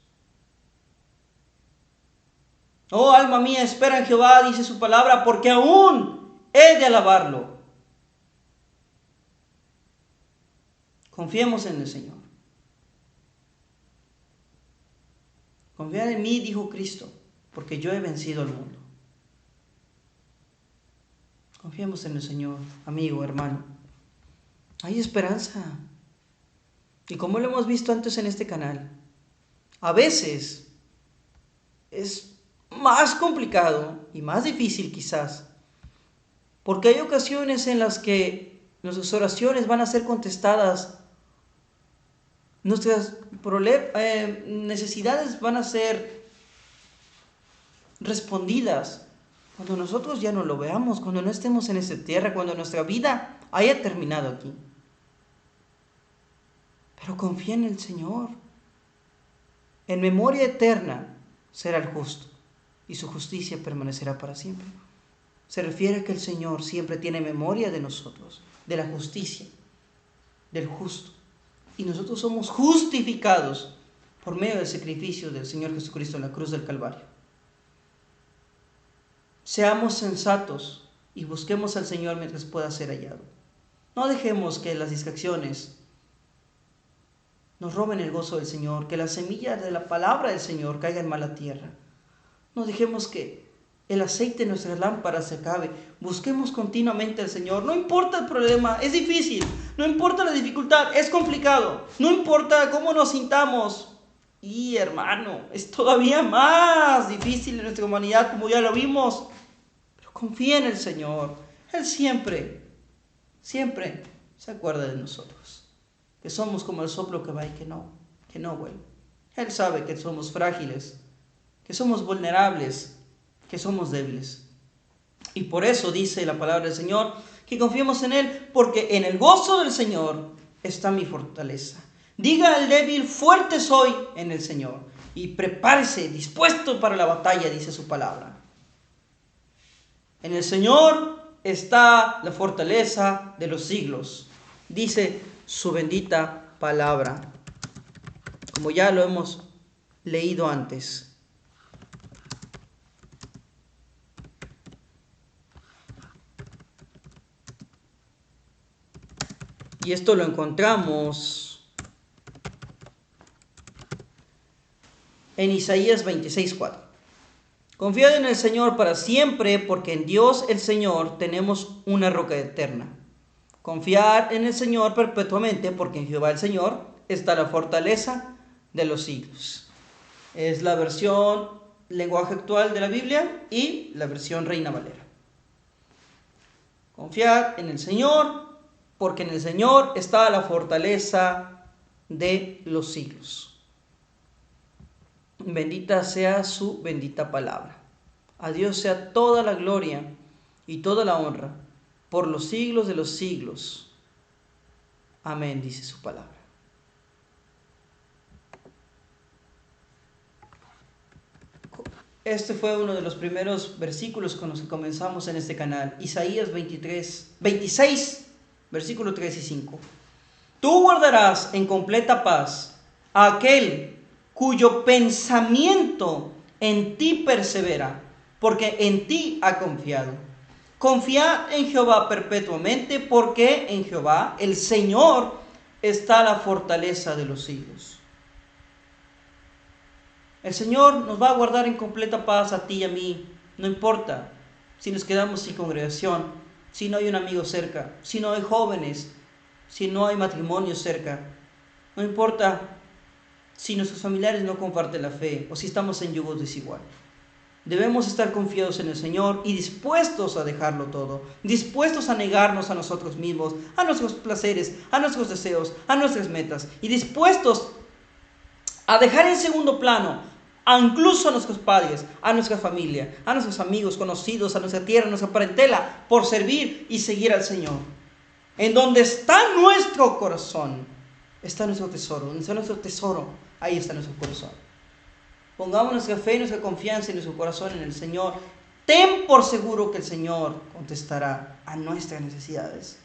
Oh, alma mía, espera en Jehová, dice su palabra, porque aún he de alabarlo. Confiemos en el Señor. Confiad en mí, dijo Cristo, porque yo he vencido al mundo. Confiemos en el Señor, amigo, hermano. Hay esperanza. Y como lo hemos visto antes en este canal, a veces es más complicado y más difícil quizás, porque hay ocasiones en las que nuestras oraciones van a ser contestadas, nuestras necesidades van a ser respondidas cuando nosotros ya no lo veamos, cuando no estemos en esta tierra, cuando nuestra vida haya terminado aquí. Pero confía en el Señor. En memoria eterna será el justo, y su justicia permanecerá para siempre. Se refiere a que el Señor siempre tiene memoria de nosotros, de la justicia, del justo. Y nosotros somos justificados por medio del sacrificio del Señor Jesucristo en la cruz del Calvario. Seamos sensatos y busquemos al Señor mientras pueda ser hallado. No dejemos que las distracciones nos roben el gozo del Señor, que las semillas de la palabra del Señor caigan en mala tierra. No dejemos que el aceite de nuestras lámparas se acabe. Busquemos continuamente al Señor. No importa el problema, es difícil. No importa la dificultad, es complicado. No importa cómo nos sintamos. Y hermano, es todavía más difícil en nuestra humanidad, como ya lo vimos. Pero confía en el Señor. Él siempre se acuerda de nosotros. Que somos como el soplo que va y que no vuelve. Él sabe que somos frágiles, que somos vulnerables, que somos débiles. Y por eso dice la palabra del Señor que confiemos en Él, porque en el gozo del Señor está mi fortaleza. Diga al débil, fuerte soy en el Señor. Y prepárese, dispuesto para la batalla, dice su palabra. En el Señor está la fortaleza de los siglos, dice su bendita palabra, como ya lo hemos leído antes. Y esto lo encontramos en Isaías 26:4. Confiad en el Señor para siempre, porque en Dios el Señor tenemos una roca eterna. Confiar en el Señor perpetuamente, porque en Jehová el Señor está la fortaleza de los siglos. Es la versión lenguaje actual de la Biblia y la versión Reina Valera. Confiar en el Señor, porque en el Señor está la fortaleza de los siglos. Bendita sea su bendita palabra. A Dios sea toda la gloria y toda la honra por los siglos de los siglos. Amén, dice su palabra. Este fue uno de los primeros versículos con los que comenzamos en este canal. Isaías 26, versículos 3 y 5. Tú guardarás en completa paz a aquel cuyo pensamiento en ti persevera, porque en ti ha confiado. Confiad en Jehová perpetuamente, porque en Jehová, el Señor, está la fortaleza de los siglos. El Señor nos va a guardar en completa paz a ti y a mí. No importa si nos quedamos sin congregación, si no hay un amigo cerca, si no hay jóvenes, si no hay matrimonio cerca. No importa si nuestros familiares no comparten la fe o si estamos en yugos desiguales. Debemos estar confiados en el Señor y dispuestos a dejarlo todo, dispuestos a negarnos a nosotros mismos, a nuestros placeres, a nuestros deseos, a nuestras metas, y dispuestos a dejar en segundo plano incluso a nuestros padres, a nuestra familia, a nuestros amigos, conocidos, a nuestra tierra, a nuestra parentela, por servir y seguir al Señor. En donde está nuestro corazón, está nuestro tesoro. Donde está nuestro tesoro, ahí está nuestro corazón. Pongamos nuestra fe y nuestra confianza y nuestro corazón en el Señor. Ten por seguro que el Señor contestará a nuestras necesidades,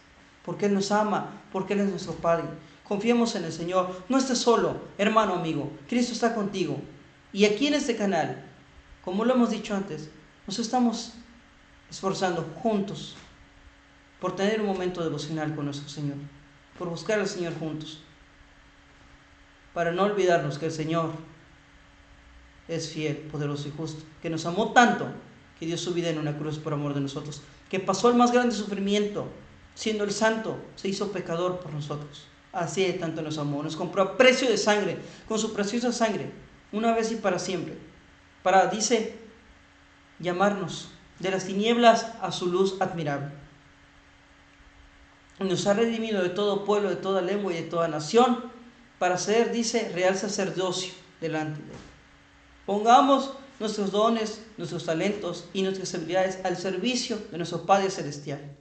porque Él nos ama, porque Él es nuestro Padre. Confiemos en el Señor. No estés solo, hermano, amigo. Cristo está contigo. Y aquí en este canal, como lo hemos dicho antes, nos estamos esforzando juntos por tener un momento devocional con nuestro Señor, por buscar al Señor juntos, para no olvidarnos que el Señor es fiel, poderoso y justo, que nos amó tanto, que dio su vida en una cruz por amor de nosotros, que pasó el más grande sufrimiento, siendo el santo, se hizo pecador por nosotros. Así de tanto nos amó, nos compró a precio de sangre, con su preciosa sangre, una vez y para siempre, para, dice, llamarnos de las tinieblas a su luz admirable. Nos ha redimido de todo pueblo, de toda lengua y de toda nación, para ser, dice, real sacerdocio delante de Él. Pongamos nuestros dones, nuestros talentos y nuestras habilidades al servicio de nuestro Padre Celestial.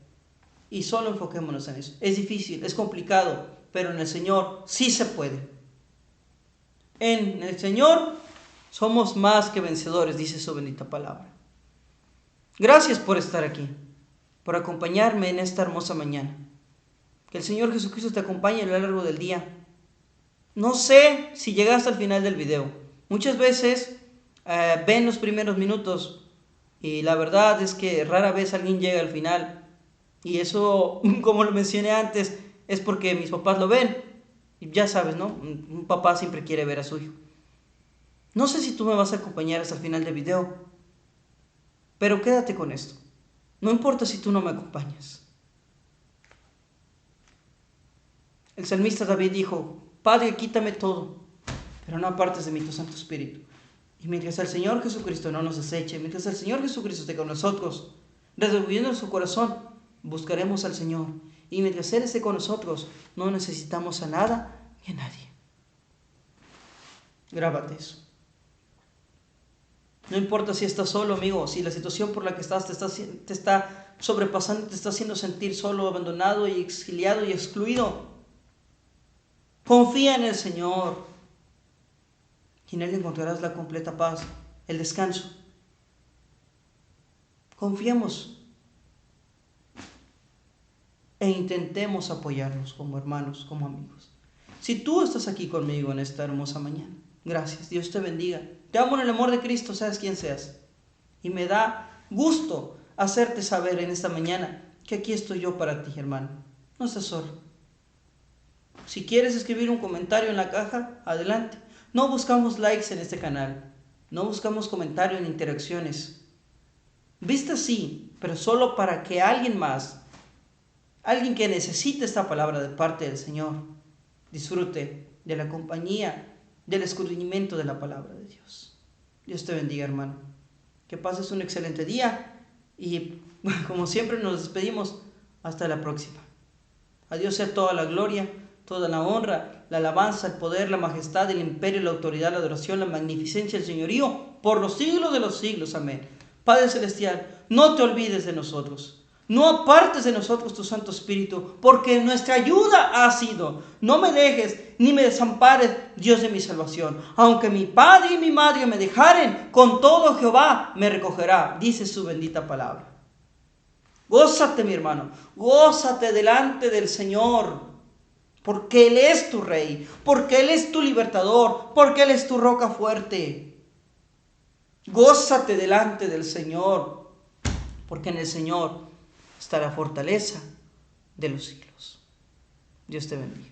Y solo enfoquémonos en eso. Es difícil, es complicado, pero en el Señor sí se puede. En el Señor somos más que vencedores, dice su bendita palabra. Gracias por estar aquí, por acompañarme en esta hermosa mañana. Que el Señor Jesucristo te acompañe a lo largo del día. No sé si llegaste al final del video. Muchas veces ven los primeros minutos y la verdad es que rara vez alguien llega al final. Y eso, como lo mencioné antes, es porque mis papás lo ven. Y ya sabes, ¿no? Un papá siempre quiere ver a su hijo. No sé si tú me vas a acompañar hasta el final del video, pero quédate con esto. No importa si tú no me acompañas. El salmista David dijo: Padre, quítame todo, pero no apartes de mí tu Santo Espíritu. Y mientras el Señor Jesucristo no nos deseche, mientras el Señor Jesucristo esté con nosotros, resolviendo su corazón, buscaremos al Señor. Y mientras Él esté con nosotros, no necesitamos a nada ni a nadie. Grábate eso. No importa si estás solo, amigo, si la situación por la que estás te está sobrepasando, te está haciendo sentir solo, abandonado y exiliado y excluido. Confía en el Señor. Y en Él encontrarás la completa paz, el descanso. Confiemos e intentemos apoyarnos como hermanos, como amigos. Si tú estás aquí conmigo en esta hermosa mañana, gracias, Dios te bendiga. Te amo en el amor de Cristo, seas quien seas. Y me da gusto hacerte saber en esta mañana que aquí estoy yo para ti, hermano. No estás solo. Si quieres escribir un comentario en la caja, adelante. No buscamos likes en este canal. No buscamos comentarios ni interacciones. Viste así, pero solo para que alguien más, alguien que necesite esta palabra de parte del Señor, disfrute de la compañía, del escudriñamiento de la palabra de Dios. Dios te bendiga, hermano. Que pases un excelente día y, como siempre, nos despedimos hasta la próxima. A Dios sea toda la gloria, toda la honra, la alabanza, el poder, la majestad, el imperio, la autoridad, la adoración, la magnificencia, el señorío, por los siglos de los siglos. Amén. Padre Celestial, no te olvides de nosotros. No apartes de nosotros tu Santo Espíritu, porque nuestra ayuda ha sido. No me dejes ni me desampares, Dios de mi salvación. Aunque mi padre y mi madre me dejaren, con todo Jehová me recogerá, dice su bendita palabra. Gózate, mi hermano, gózate delante del Señor, porque Él es tu Rey, porque Él es tu libertador, porque Él es tu roca fuerte. Gózate delante del Señor, porque en el Señor hasta la fortaleza de los siglos. Dios te bendiga.